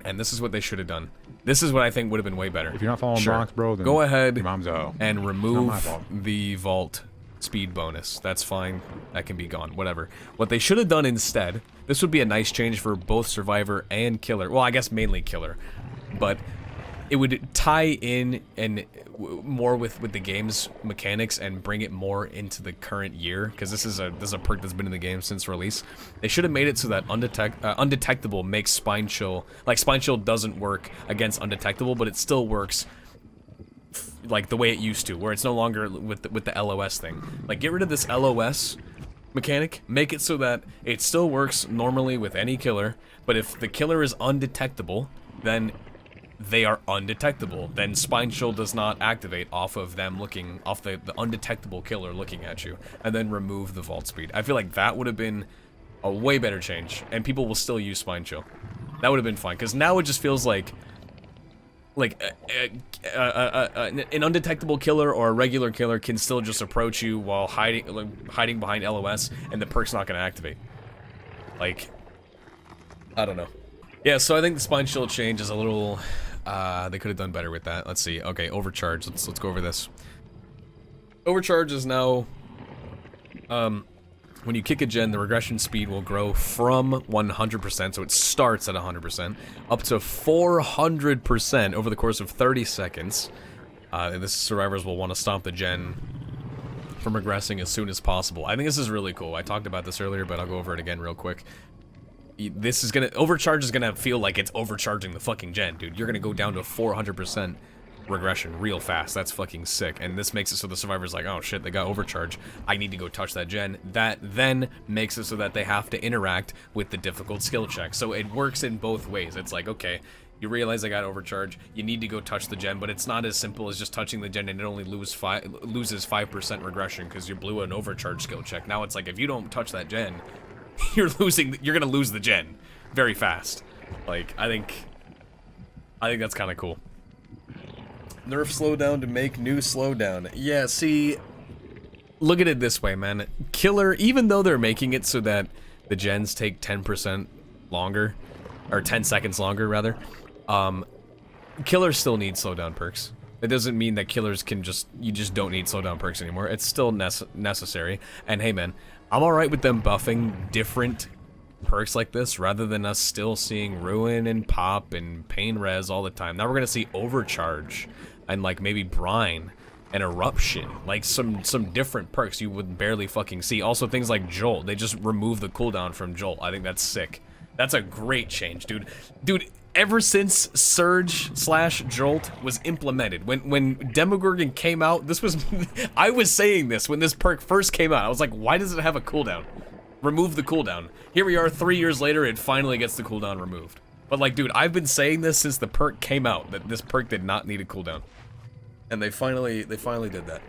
And this is what they should have done. This is what I think would have been way better. If you're not following Bronx, bro, then go ahead your mom's a hoe. and It's not my remove fault. the vault speed bonus. That's fine. That can be gone. Whatever. What they should have done instead, this would be a nice change for both Survivor and Killer. Well, I guess mainly Killer. But it would tie in and more with the game's mechanics and bring it more into the current year, because this is a perk that's been in the game since release. They should have made it so that undetectable makes Spine Chill. Like, Spine Chill doesn't work against undetectable, but it still works like the way it used to, where it's no longer with the LOS thing. Like, get rid of this LOS mechanic, make it so that it still works normally with any killer, but if the killer is undetectable, then they are undetectable. Then Spine Chill does not activate off of them looking, off the undetectable killer looking at you, and then remove the vault speed. I feel like that would have been a way better change, and people will still use Spine Chill. That would have been fine, because now it just feels like an undetectable killer or a regular killer can still just approach you while hiding behind LOS, and the perk's not going to activate. Like, I don't know. Yeah, so I think the Spine Chill change is a little. They could have done better with that. Let's see. Okay, Overcharge. Let's go over this. Overcharge is now. When you kick a gen, the regression speed will grow from 100%, so it starts at 100%, up to 400% over the course of 30 seconds. This survivors will want to stop the gen from regressing as soon as possible. I think this is really cool. I talked about this earlier, but I'll go over it again real quick. This is gonna overcharge is gonna feel like it's overcharging the fucking gen, dude. You're gonna go down to 400% regression real fast. That's fucking sick. And this makes it so the survivor's like, oh shit, they got overcharge, I need to go touch that gen. That then makes it so that they have to interact with the difficult skill check. So it works in both ways. It's like, okay, you realize I got overcharge, you need to go touch the gen, but it's not as simple as just touching the gen and it only loses 5% regression because you blew an overcharge skill check. Now it's like, if you don't touch that gen, you're gonna lose the gen very fast. Like, I think that's kind of cool. Nerf slowdown to make new slowdown. Yeah, see, look at it this way, man. Killer, even though they're making it so that the gens take 10% longer, or 10 seconds longer, rather, killers still need slowdown perks. It doesn't mean that killers can you just don't need slowdown perks anymore. It's still necessary. And hey, man, I'm alright with them buffing different perks like this, rather than us still seeing Ruin and Pop and Pain Res all the time. Now we're gonna see Overcharge and like maybe Brine and Eruption, like some different perks you would barely fucking see. Also things like Jolt, they just remove the cooldown from Jolt. I think that's sick. That's a great change, dude. Dude, ever since Surge/Jolt was implemented, when Demogorgon came out, this was I was saying this when this perk first came out. I was like, why does it have a cooldown? Remove the cooldown. Here we are 3 years later, it finally gets the cooldown removed. But like, dude, I've been saying this since the perk came out, that this perk did not need a cooldown. And they finally did that.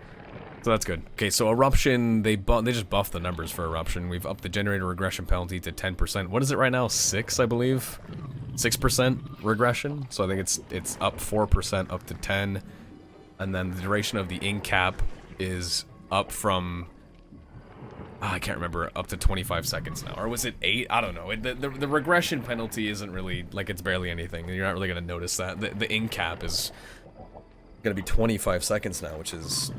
So that's good. Okay, so Eruption, they just buffed the numbers for Eruption. We've upped the generator regression penalty to 10%. What is it right now? 6, I believe? 6% regression. So I think it's up 4% up to 10. And then the duration of the ink cap is up from I can't remember, up to 25 seconds now. Or was it 8? I don't know. The regression penalty isn't really, like, it's barely anything. You're not really going to notice that. The ink cap is going to be 25 seconds now, which is,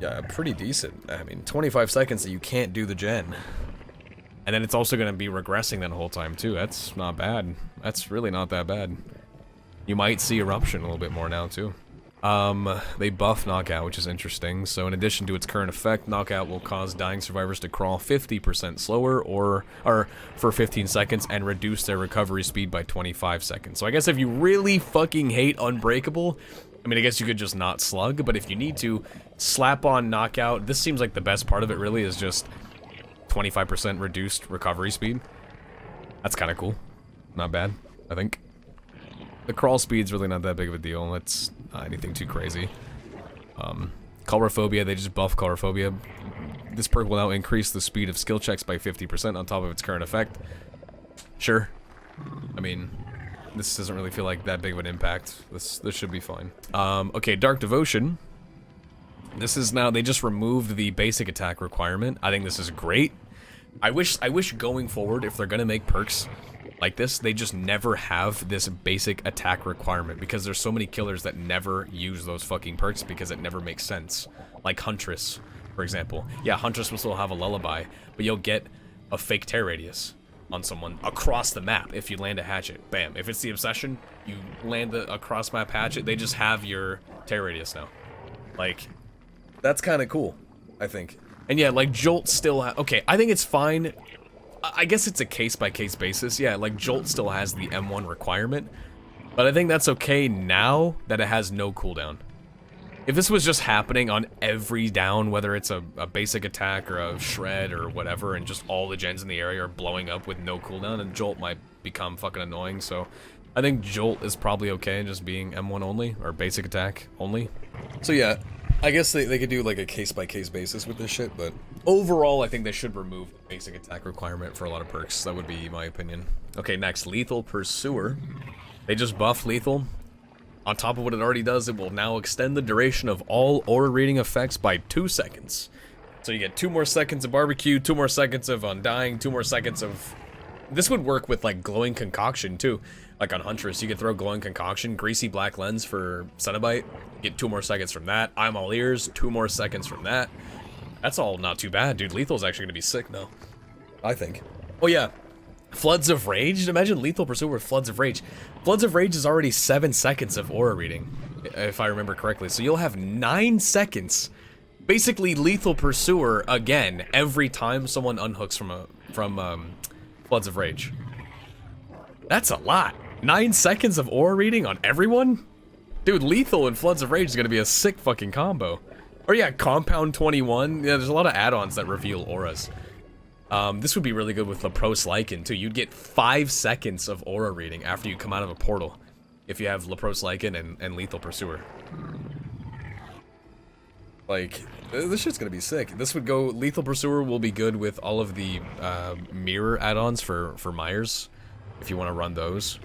yeah, pretty decent. I mean, 25 seconds that you can't do the gen. And then it's also going to be regressing that whole time, too. That's not bad. That's really not that bad. You might see Eruption a little bit more now, too. They buff Knockout, which is interesting. So in addition to its current effect, Knockout will cause dying survivors to crawl 50% slower or for 15 seconds and reduce their recovery speed by 25 seconds. So I guess if you really fucking hate Unbreakable, I mean, I guess you could just not slug, but if you need to, slap on Knockout. This seems like the best part of it, really, is just 25% reduced recovery speed. That's kind of cool. Not bad, I think. The crawl speed's really not that big of a deal. It's not anything too crazy. Coulrophobia, they just buff Coulrophobia. This perk will now increase the speed of skill checks by 50% on top of its current effect. Sure. I mean, this doesn't really feel like that big of an impact. This should be fine. Okay, Dark Devotion. This is now, they just removed the basic attack requirement. I think this is great. I wish going forward, if they're gonna make perks like this, they just never have this basic attack requirement, because there's so many killers that never use those fucking perks because it never makes sense. Like Huntress, for example. Yeah, Huntress will still have a lullaby, but you'll get a fake tear radius on someone across the map if you land a hatchet. Bam. If it's the obsession, you land the across map hatchet, they just have your tear radius now. Like, That's kind of cool, I think. and yeah, like Jolt still okay, I think it's fine. I guess it's a case-by-case basis. Yeah, like Jolt still has the M1 requirement, but I think that's okay now that it has no cooldown. If this was just happening on every down, whether it's a basic attack or a shred or whatever, and just all the gens in the area are blowing up with no cooldown, and Jolt might become fucking annoying, so I think Jolt is probably okay just being M1 only, or basic attack only. So yeah, I guess they could do like a case-by-case basis with this shit, but Overall, I think they should remove the basic attack requirement for a lot of perks. That would be my opinion. Okay, next, Lethal Pursuer. They just buffed Lethal. On top of what it already does, it will now extend the duration of all aura reading effects by 2 seconds. So you get 2 more seconds of barbecue, 2 more seconds of undying, 2 more seconds of... This would work with like glowing concoction too. Like on Huntress, you could throw glowing concoction, greasy black lens for Cenobite, get 2 more seconds from that. I'm all ears, 2 more seconds from that. That's all not too bad, dude. Lethal's actually gonna be sick now. I think. Oh yeah, Floods of Rage? Imagine Lethal Pursuer with Floods of Rage. Floods of Rage is already 7 seconds of aura reading, if I remember correctly. So you'll have 9 seconds. Basically Lethal Pursuer again every time someone unhooks from Floods of Rage. That's a lot. 9 seconds of aura reading on everyone? Dude, Lethal and Floods of Rage is gonna be a sick fucking combo. Or yeah, Compound 21. Yeah, there's a lot of add-ons that reveal auras. This would be really good with Lapros Lycan too. You'd get 5 seconds of aura reading after you come out of a portal if you have Lapros Lycan and Lethal Pursuer. Like, this shit's gonna be sick. This would go... Lethal Pursuer will be good with all of the mirror add-ons for Myers, if you want to run those.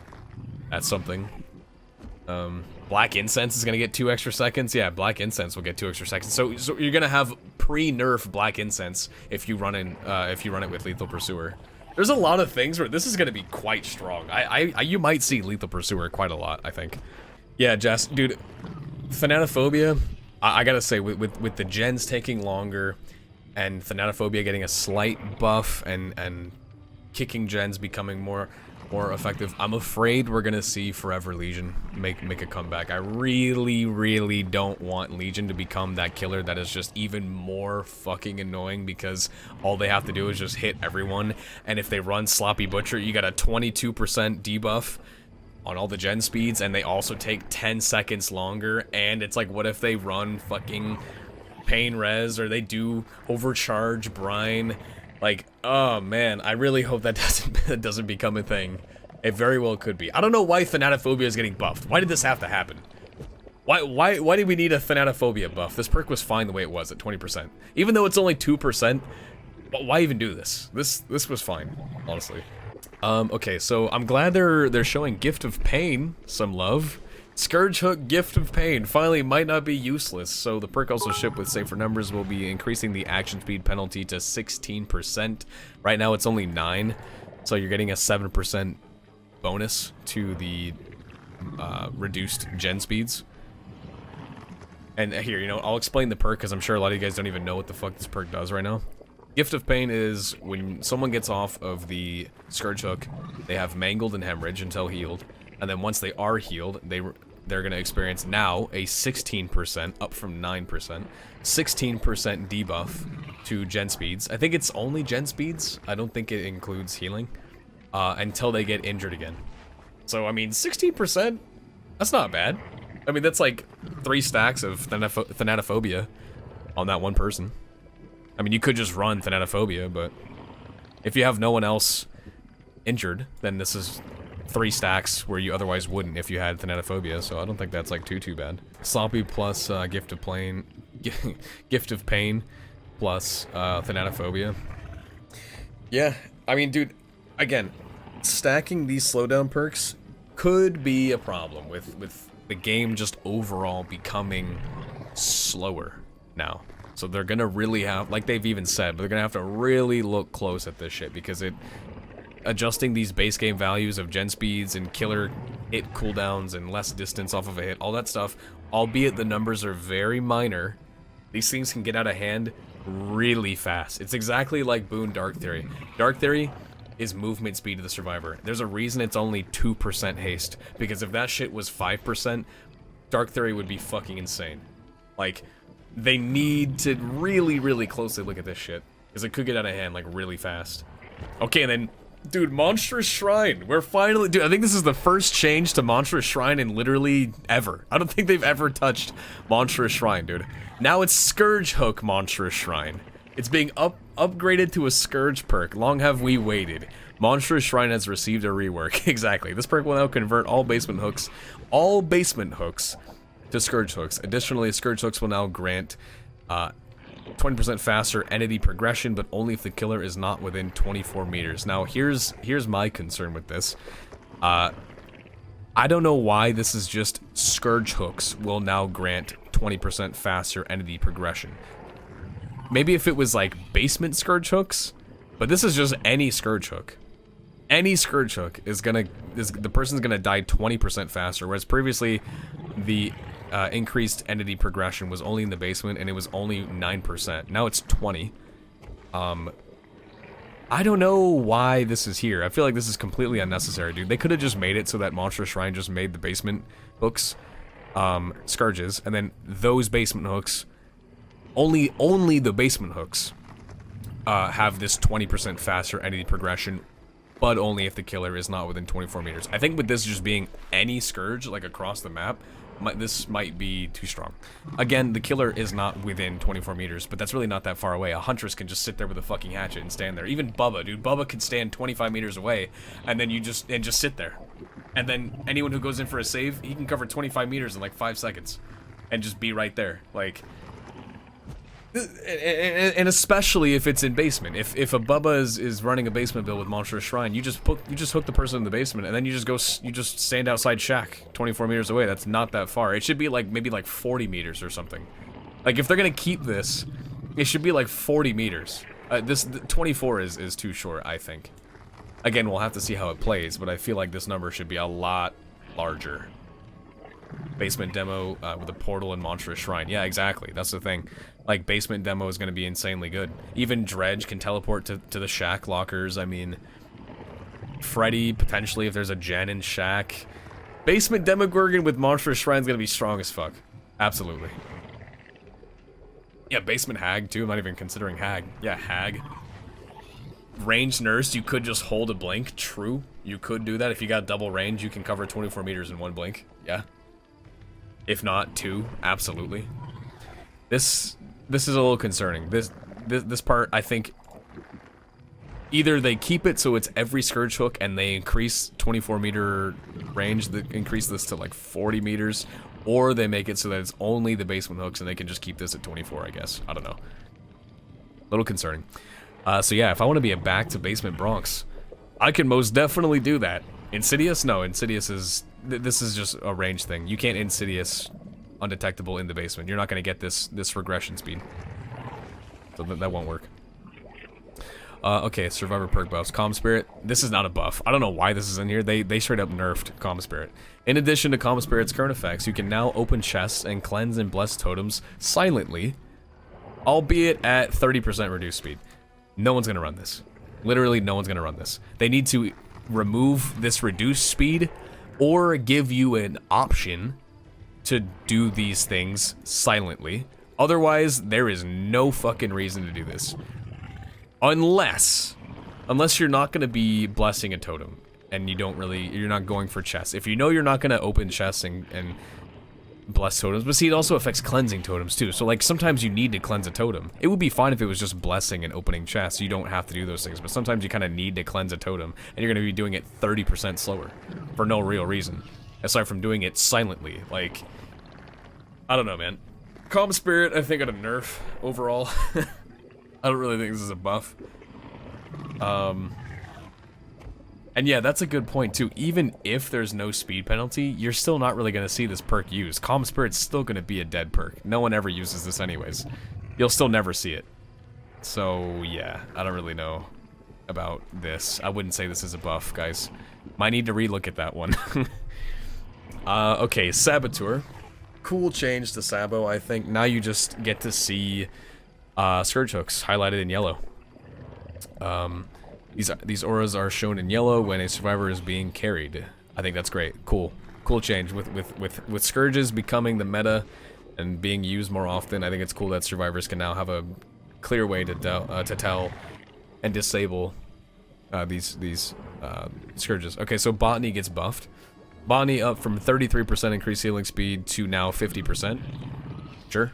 That's something. Black Incense is gonna get 2 extra seconds. Yeah, Black Incense will get 2 extra seconds. So you're gonna have pre-nerf Black Incense if you run it with Lethal Pursuer. There's a lot of things where this is gonna be quite strong. You might see Lethal Pursuer quite a lot, I think. Yeah, Jess, dude, Thanatophobia. I gotta say, with the gens taking longer, and Thanatophobia getting a slight buff, and kicking gens becoming more effective, I'm afraid we're gonna see Forever Legion make a comeback. I really don't want Legion to become that killer that is just even more fucking annoying, because all they have to do is just hit everyone, and if they run Sloppy Butcher, you got a 22% debuff on all the gen speeds, and they also take 10 seconds longer, and it's like, what if they run fucking Pain Res, or they do Overcharge Brine? Like, oh man, I really hope that doesn't become a thing. It very well could be. I don't know why Thanatophobia is getting buffed. Why did this have to happen? Why did we need a Thanatophobia buff? This perk was fine the way it was at 20%. Even though it's only 2%, why even do this? This was fine, honestly. Okay, so I'm glad they're showing Gift of Pain some love. Scourge Hook, Gift of Pain, finally might not be useless. So the perk also shipped with safer numbers will be increasing the action speed penalty to 16%. Right now it's only 9, so you're getting a 7% bonus to the reduced gen speeds. And here, you know, I'll explain the perk because I'm sure a lot of you guys don't even know what the fuck this perk does right now. Gift of Pain is when someone gets off of the Scourge Hook, they have Mangled and Hemorrhage until healed. And then once they are healed, they're going to experience now a 16%, up from 9%, 16% debuff to gen speeds. I think it's only gen speeds. I don't think it includes healing, until they get injured again. So, I mean, 16%, that's not bad. I mean, that's like 3 stacks of Thanatophobia on that one person. I mean, you could just run Thanatophobia, but if you have no one else injured, then this is 3 stacks where you otherwise wouldn't if you had Thanatophobia, so I don't think that's like too bad. Sloppy plus Gift of Pain plus Thanatophobia. Yeah, I mean, dude, again, stacking these slowdown perks could be a problem with the game just overall becoming slower now. So they're gonna really have, like they've even said, but they're gonna have to really look close at this shit, because adjusting these base game values of gen speeds and killer hit cooldowns and less distance off of a hit, all that stuff, albeit the numbers are very minor, these things can get out of hand really fast. It's exactly like Boone Dark Theory. Dark Theory is movement speed of the survivor. There's a reason it's only 2% haste, because if that shit was 5%, Dark Theory would be fucking insane. Like, they need to really, really closely look at this shit, because it could get out of hand, like, really fast. Okay, and then, dude, Monstrous Shrine. We're finally, dude, I think this is the first change to Monstrous Shrine in literally ever. I don't think they've ever touched Monstrous Shrine, dude. Now it's Scourge Hook Monstrous Shrine. It's being upgraded to a Scourge perk. Long have we waited. Monstrous Shrine has received a rework. Exactly. This perk will now convert all basement hooks to Scourge hooks. Additionally, Scourge hooks will now grant 20% faster entity progression, but only if the killer is not within 24 meters. Now, here's my concern with this. I don't know why this is just Scourge hooks will now grant 20% faster entity progression. Maybe if it was like basement Scourge hooks, but this is just any Scourge hook. Any Scourge hook the person's gonna die 20% faster, whereas previously the increased entity progression was only in the basement and it was only 9%. Now it's 20. I don't know why this is here. I feel like this is completely unnecessary, dude. They could have just made it so that Monstrous Shrine just made the basement hooks Scourges, and then those basement hooks, only the basement hooks have this 20% faster entity progression, but only if the killer is not within 24 meters. I think with this just being any Scourge, like across the map, this might be too strong. Again, the killer is not within 24 meters, but that's really not that far away. A Huntress can just sit there with a fucking hatchet and stand there. Even Bubba, dude. Bubba could stand 25 meters away, and then just sit there. And then anyone who goes in for a save, he can cover 25 meters in like 5 seconds, and just be right there. Like, and especially if it's in basement. If a Bubba is running a basement build with Monstrous Shrine, you just hook the person in the basement, and then you just stand outside shack 24 meters away. That's not that far. It should be like maybe like 40 meters or something. Like, if they're gonna keep this, it should be like 40 meters. This 24 is too short, I think. Again, we'll have to see how it plays, but I feel like this number should be a lot larger. Basement demo with a portal and Monstrous Shrine. Yeah, exactly. That's the thing. Like, basement demo is going to be insanely good. Even Dredge can teleport to the shack lockers. I mean, Freddy, potentially, if there's a gen in shack. Basement Demogorgon with Monstrous Shrine is going to be strong as fuck. Absolutely. Yeah, basement Hag, too. I'm not even considering Hag. Yeah, Hag. Ranged Nurse, you could just hold a blink. True. You could do that. If you got double range, you can cover 24 meters in one blink. Yeah. If not, 2. Absolutely. This is a little concerning. This part, I think, either they keep it so it's every Scourge hook and they increase 24 meter range, increase this to like 40 meters, or they make it so that it's only the basement hooks and they can just keep this at 24, I guess. I don't know. A little concerning. So yeah, if I want to be a back to basement Bronx, I can most definitely do that. Insidious? No, Insidious is... This is just a range thing. You can't Insidious undetectable in the basement. You're not going to get this regression speed. So that won't work. Okay, Survivor perk buffs. Calm Spirit. This is not a buff. I don't know why this is in here. They straight up nerfed Calm Spirit. In addition to Calm Spirit's current effects, you can now open chests and cleanse and bless totems silently, albeit at 30% reduced speed. No one's going to run this. Literally, no one's going to run this. They need to remove this reduced speed or give you an option to do these things silently. Otherwise, there is no fucking reason to do this. Unless you're not going to be blessing a totem and you're not going for chests. If you know you're not going to open chests and bless totems, but see, it also affects cleansing totems too. So like, sometimes you need to cleanse a totem. It would be fine if it was just blessing and opening chests. You don't have to do those things, but sometimes you kind of need to cleanse a totem, and you're going to be doing it 30% slower for no real reason, aside from doing it silently. Like, I don't know, man. Calm Spirit, I think, at a nerf overall. I don't really think this is a buff. And And yeah, that's a good point too. Even if there's no speed penalty, you're still not really going to see this perk used. Calm Spirit's still going to be a dead perk. No one ever uses this anyways. You'll still never see it. So yeah, I don't really know about this. I wouldn't say this is a buff, guys. Might need to relook at that one. Okay, Saboteur. Cool change to Sabo, I think. Now you just get to see Scourge hooks highlighted in yellow. These auras are shown in yellow when a survivor is being carried. I think that's great. Cool change. With Scourges becoming the meta and being used more often, I think it's cool that survivors can now have a clear way to tell and disable these Scourges. Okay, so Botany gets buffed. Botany up from 33% increased healing speed to now 50%. Sure.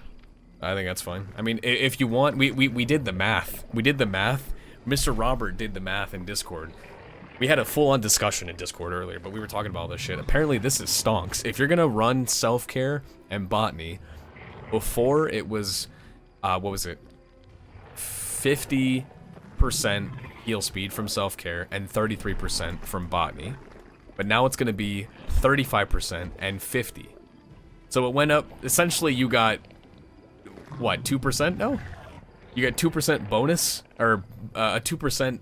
I think that's fine. I mean, if you want, we did the math. We did the math. Mr. Robert did the math in Discord. We had a full-on discussion in Discord earlier, but we were talking about all this shit. Apparently, this is stonks. If you're gonna run Self-Care and Botany, before it was, what was it? 50% heal speed from Self-Care and 33% from Botany. But now it's gonna be 35% and 50. So it went up, essentially you got, what, 2%? No? You got 2% bonus, or a 2%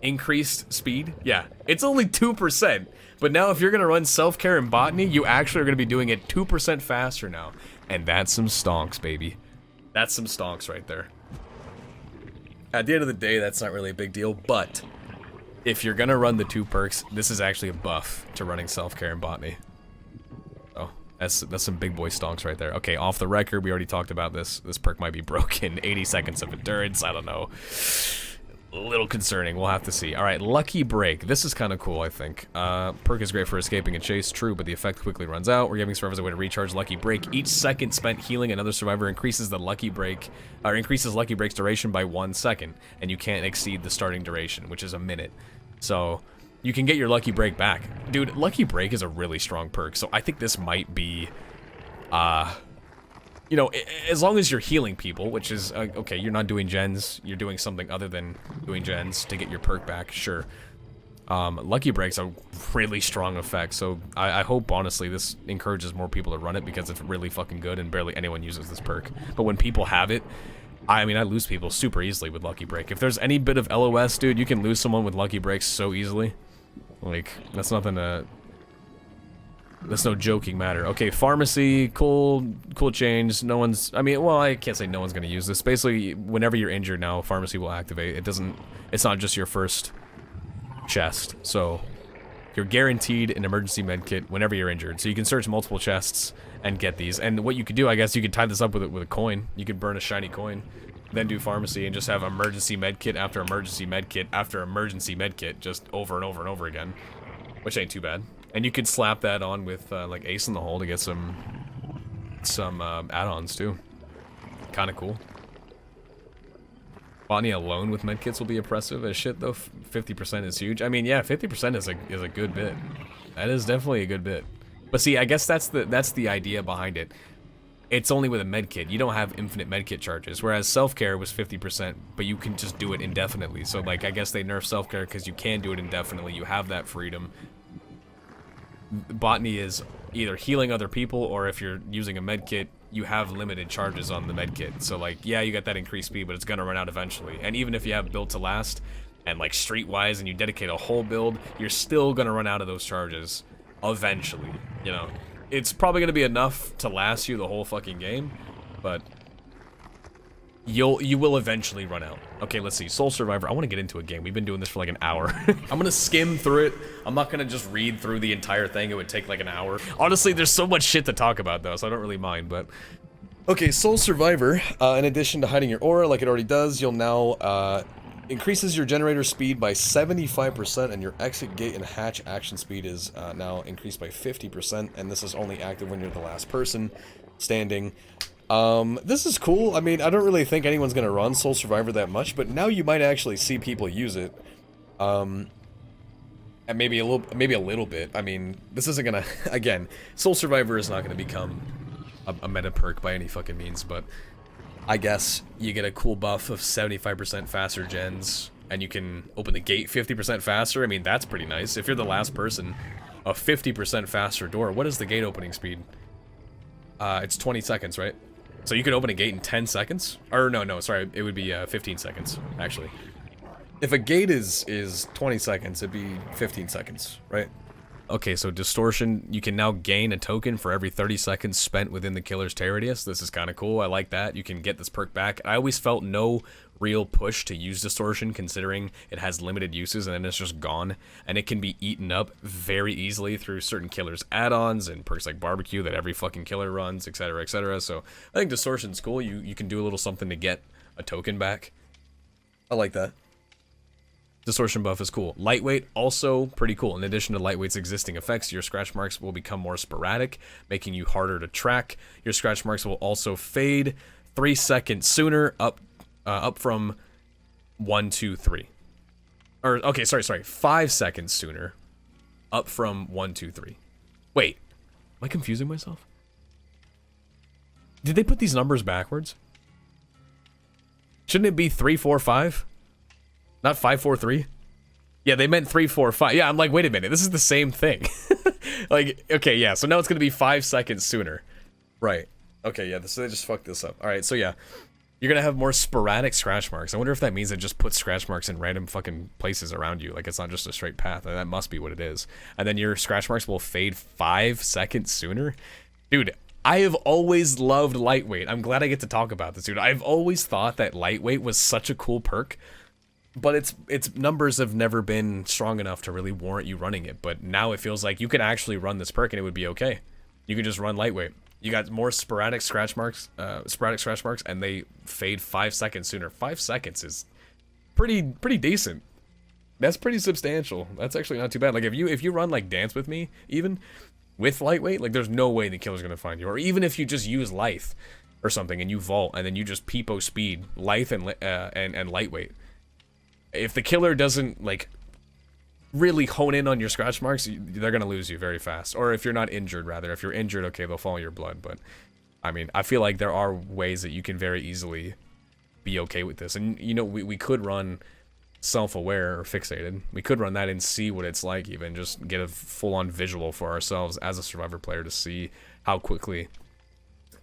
increased speed? Yeah, it's only 2%. But now if you're gonna run Self-Care and Botany, you actually are gonna be doing it 2% faster now. And that's some stonks, baby. That's some stonks right there. At the end of the day, that's not really a big deal, but if you're gonna run the 2 perks, this is actually a buff to running Self-Care and Botany. Oh, that's some big boy stonks right there. Okay, off the record, we already talked about this. This perk might be broken. 80 seconds of endurance, I don't know. A little concerning, we'll have to see. Alright, Lucky Break. This is kind of cool, I think. Perk is great for escaping a chase, true, but the effect quickly runs out. We're giving survivors a way to recharge Lucky Break. Each second spent healing another survivor increases the Lucky Break, or increases Lucky Break's duration by 1 second, and you can't exceed the starting duration, which is a minute. So, you can get your Lucky Break back. Dude, Lucky Break is a really strong perk, so I think this might be, you know, as long as you're healing people, which is, okay, you're not doing gens, you're doing something other than doing gens to get your perk back, sure. Lucky Break's a really strong effect, so I hope, honestly, this encourages more people to run it because it's really fucking good and barely anyone uses this perk. But when people have it, I mean, I lose people super easily with Lucky Break. If there's any bit of LOS, dude, you can lose someone with Lucky Break so easily. Like, that's nothing to... That's no joking matter. Okay, Pharmacy, cool change. No one's... I mean, well, I can't say no one's gonna use this. Basically, whenever you're injured now, Pharmacy will activate. It doesn't... It's not just your first chest. So, you're guaranteed an emergency med kit whenever you're injured. So you can search multiple chests and get these. And what you could do, I guess, you could tie this up with a coin. You could burn a shiny coin, then do Pharmacy, and just have emergency med kit after emergency med kit after emergency med kit, just over and over and over again. Which ain't too bad. And you could slap that on with, like, Ace in the Hole to get some add-ons, too. Kinda cool. Botany alone with medkits will be oppressive as shit, though. 50% is huge. I mean, yeah, 50% is a good bit. That is definitely a good bit. But see, I guess that's the idea behind it. It's only with a medkit. You don't have infinite medkit charges, whereas self-care was 50%, but you can just do it indefinitely. So, like, I guess they nerf self-care because you can do it indefinitely. You have that freedom. Botany is either healing other people, or if you're using a medkit, you have limited charges on the medkit. So, like, yeah, you got that increased speed, but it's gonna run out eventually. And even if you have build to last, and like streetwise, and you dedicate a whole build, you're still gonna run out of those charges eventually. You know, it's probably gonna be enough to last you the whole fucking game, but you will eventually run out. Okay, let's see. Soul Survivor. I want to get into a game. We've been doing this for like an hour. I'm gonna skim through it. I'm not gonna just read through the entire thing. It would take like an hour. Honestly, there's so much shit to talk about though, so I don't really mind, but... Okay, Soul Survivor, in addition to hiding your aura like it already does, you'll now, increases your generator speed by 75%, and your exit gate and hatch action speed is now increased by 50%, and this is only active when you're the last person standing. This is cool. I mean, I don't really think anyone's gonna run Soul Survivor that much, but now you might actually see people use it. And maybe a little bit. I mean, this isn't gonna... Again, Soul Survivor is not gonna become a meta perk by any fucking means, but I guess you get a cool buff of 75% faster gens and you can open the gate 50% faster. I mean, that's pretty nice. If you're the last person, a 50% faster door. What is the gate opening speed? It's 20 seconds, right? So you could open a gate in 10 seconds? Or no, sorry, it would be 15 seconds, actually. If a gate is 20 seconds, it'd be 15 seconds, right? Okay, so Distortion, you can now gain a token for every 30 seconds spent within the killer's tear radius. This is kind of cool. I like that. You can get this perk back. I always felt no real push to use Distortion, considering it has limited uses and then it's just gone. And it can be eaten up very easily through certain killers' add-ons and perks like Barbecue that every fucking killer runs, etc., etc. So I think Distortion's cool. You can do a little something to get a token back. I like that. Distortion buff is cool. Lightweight, also pretty cool. In addition to Lightweight's existing effects, your scratch marks will become more sporadic, making you harder to track. Your scratch marks will also fade 3 seconds sooner, up from 1, 2, 3. Or, okay, sorry, 5 seconds sooner, up from 1, 2, 3. Wait, am I confusing myself? Did they put these numbers backwards? Shouldn't it be 3, 4, 5? Not 5, 4, 3? Yeah, they meant 3, 4, 5. Yeah, I'm like, wait a minute, this is the same thing. Like, okay, yeah, so now it's gonna be 5 seconds sooner. Right. Okay, yeah, so they just fucked this up. Alright, so yeah. You're gonna have more sporadic scratch marks. I wonder if that means it just puts scratch marks in random fucking places around you. Like, it's not just a straight path. That must be what it is. And then your scratch marks will fade 5 seconds sooner? Dude, I have always loved Lightweight. I'm glad I get to talk about this, dude. I've always thought that Lightweight was such a cool perk. But its numbers have never been strong enough to really warrant you running it. But now it feels like you can actually run this perk and it would be okay. You can just run Lightweight. You got more sporadic scratch marks, and they fade 5 seconds sooner. 5 seconds is pretty decent. That's pretty substantial. That's actually not too bad. Like, if you run like Dance With Me, even with Lightweight, like, there's no way the killer's gonna find you. Or even if you just use Lithe or something and you vault and then you just peepo speed Lithe and Lightweight. If the killer doesn't, like, really hone in on your scratch marks, they're gonna lose you very fast. Or if you're not injured, rather. If you're injured, okay, they'll follow your blood. But, I mean, I feel like there are ways that you can very easily be okay with this. And, you know, we could run Self-Aware or Fixated. We could run that and see what it's like, even. Just get a full-on visual for ourselves as a Survivor player to see how quickly,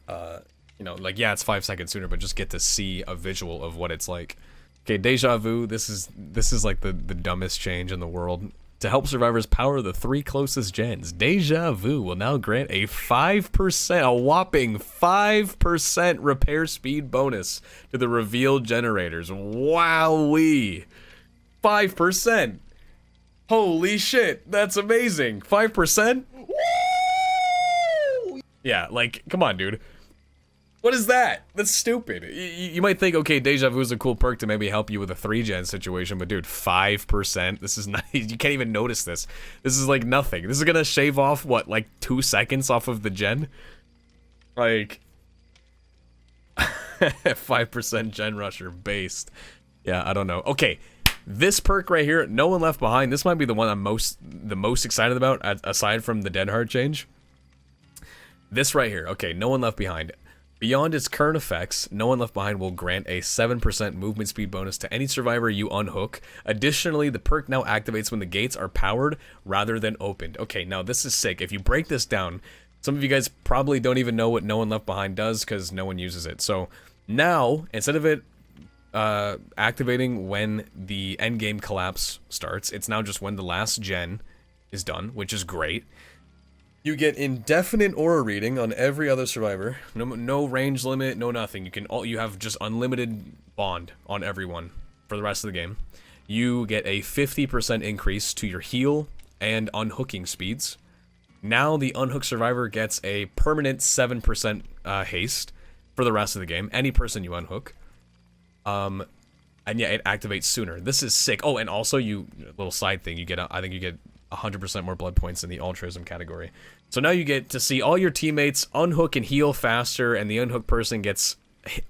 you know, like, yeah, it's 5 seconds sooner, but just get to see a visual of what it's like. Okay, Deja Vu, this is like the dumbest change in the world. To help survivors power the 3 closest gens, Deja Vu will now grant a 5%, a whopping 5% repair speed bonus to the revealed generators. Wowee! 5%! Holy shit, that's amazing! 5%? Woo! Yeah, like, come on, dude. What is that? That's stupid. You might think, okay, Deja Vu is a cool perk to maybe help you with a 3-gen situation, but dude, 5%? This is not, you can't even notice this. This is like nothing. This is gonna shave off, what, like 2 seconds off of the gen? Like, 5% gen rusher based. Yeah, I don't know. Okay, this perk right here, No One Left Behind, this might be the one I'm the most excited about, aside from the Dead Hard change. This right here, okay, No One Left Behind. Beyond its current effects, No One Left Behind will grant a 7% movement speed bonus to any survivor you unhook. Additionally, the perk now activates when the gates are powered rather than opened. Okay, now this is sick. If you break this down, some of you guys probably don't even know what No One Left Behind does because no one uses it. So now, instead of it activating when the endgame collapse starts, it's now just when the last gen is done, which is great. You get indefinite aura reading on every other survivor. No range limit, no nothing. You have just unlimited bond on everyone for the rest of the game. You get a 50% increase to your heal and unhooking speeds. Now the unhooked survivor gets a permanent 7% haste for the rest of the game. Any person you unhook. And yeah, it activates sooner. This is sick. Oh, and also little side thing, I think you get 100% more blood points in the altruism category. So now you get to see all your teammates unhook and heal faster, and the unhooked person gets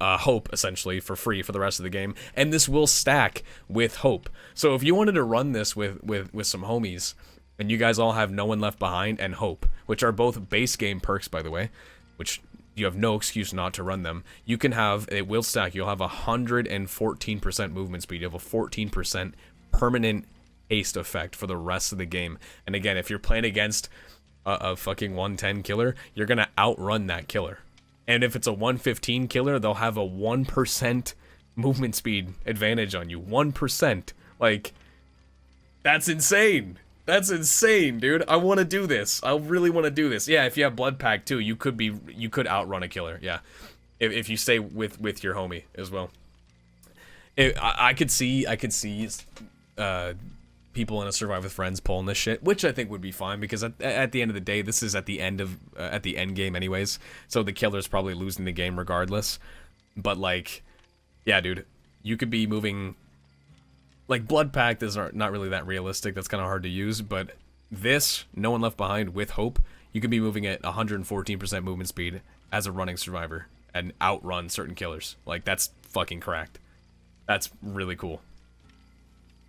hope, essentially, for free for the rest of the game. And this will stack with hope. So if you wanted to run this with some homies, and you guys all have No One Left Behind and hope, which are both base game perks, by the way, which You have no excuse not to run them. You can have, it will stack, you'll have 114% movement speed. You have a 14% permanent haste effect for the rest of the game. And again, if you're playing against a fucking 110 killer, you're going to outrun that killer. And if it's a 115 killer, they'll have a 1% movement speed advantage on you. 1%. Like, that's insane. That's insane, dude. I want to do this. I really want to do this. Yeah, if you have Blood Pack too, you could outrun a killer. Yeah, if you stay with your homie as well. I could see people in a Survive with Friends pulling this shit, which I think would be fine because at the end of the day, this is at the end game anyways. So the killer's probably losing the game regardless. But like, yeah, dude, you could be moving. Like, Blood Pact is not really that realistic. That's kind of hard to use. But this, No One Left Behind with Hope, you could be moving at 114% movement speed as a running survivor and outrun certain killers. Like, that's fucking cracked. That's really cool.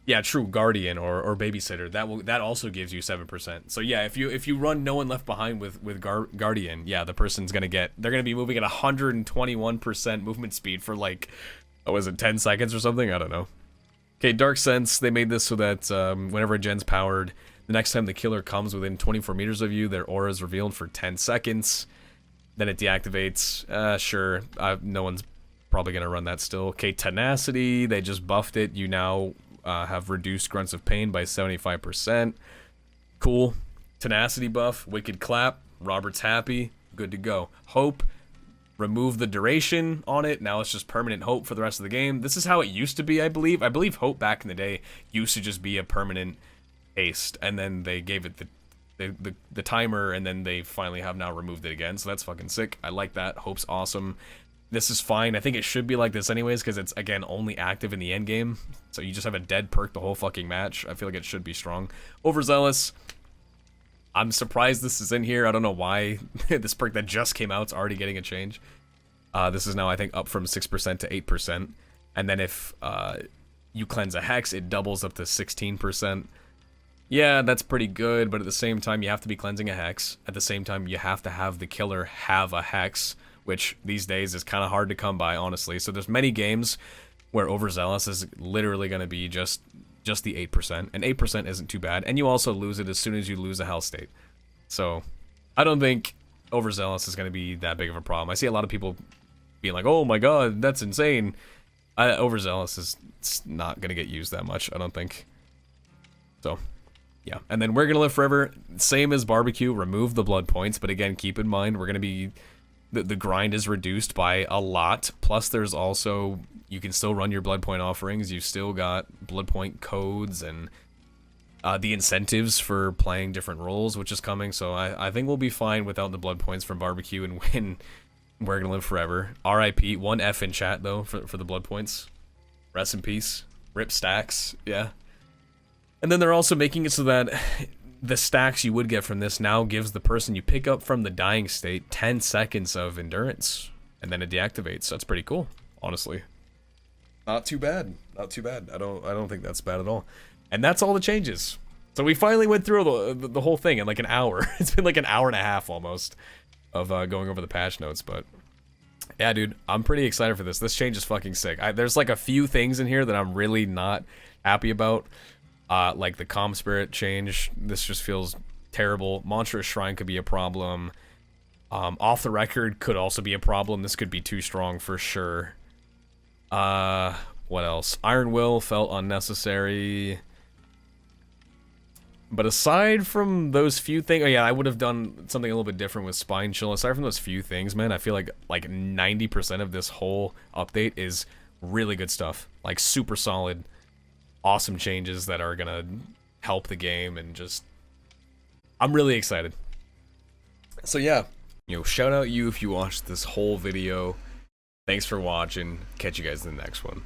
Yeah, true. Guardian or Babysitter, that also gives you 7%. So yeah, if you run No One Left Behind with Guardian, yeah, the person's they're gonna be moving at 121% movement speed for like, oh, is it 10 seconds or something? I don't know. Okay, Dark Sense, they made this so that whenever a gen's powered, the next time the killer comes within 24 meters of you, their aura is revealed for 10 seconds. Then it deactivates. Sure, no one's probably going to run that still. Okay, Tenacity, they just buffed it. You now have reduced grunts of pain by 75%. Cool. Tenacity buff, Wicked Clap, Robert's happy, good to go. Hope, remove the duration on it. Now it's just permanent hope for the rest of the game. This is how it used to be, I believe. I believe hope back in the day used to just be a permanent haste, and then they gave it the timer, and then they finally have now removed it again. So that's fucking sick. I like that. Hope's awesome. This is fine. I think it should be like this anyways, because it's, again, only active in the end game. So you just have a dead perk the whole fucking match. I feel like it should be strong. Overzealous. I'm surprised this is in here. I don't know why this perk that just came out is already getting a change. This is now, I think, up from 6% to 8%. And then if you cleanse a hex, it doubles up to 16%. Yeah, that's pretty good, but at the same time, you have to be cleansing a hex. At the same time, you have to have the killer have a hex, which these days is kind of hard to come by, honestly. So there's many games where Overzealous is literally going to be just the 8%, and 8% isn't too bad, and you also lose it as soon as you lose a hell state. So I don't think Overzealous is going to be that big of a problem. I see a lot of people being like, oh my god, that's insane. Overzealous is not going to get used that much, I don't think. So yeah, and then We're Gonna Live Forever, same as Barbecue, remove the blood points, but again, keep in mind, we're going to be, the grind is reduced by a lot, plus there's also, you can still run your blood point offerings, you've still got blood point codes, and the incentives for playing different roles, which is coming, so I think we'll be fine without the blood points from Barbecue and win We're Gonna Live Forever. RIP, one F in chat, though, for the blood points. Rest in peace. Rip stacks, yeah. And then they're also making it so that the stacks you would get from this now gives the person you pick up from the dying state 10 seconds of endurance, and then it deactivates. So that's pretty cool, honestly. Not too bad. Not too bad. I don't think that's bad at all. And that's all the changes. So we finally went through the whole thing in like an hour. It's been like an hour and a half almost of going over the patch notes, but yeah, dude, I'm pretty excited for this. This change is fucking sick. There's like a few things in here that I'm really not happy about. Like the Calm Spirit change, this just feels terrible. Monstrous Shrine could be a problem. Off the Record could also be a problem. This could be too strong for sure. What else? Iron Will felt unnecessary. But aside from those few things, oh yeah, I would have done something a little bit different with Spine Chill. Aside from those few things, man, I feel like 90% of this whole update is really good stuff. Like super solid, awesome changes that are gonna help the game, and just, I'm really excited. So yeah, shout out you if you watched this whole video. Thanks for watching. Catch you guys in the next one.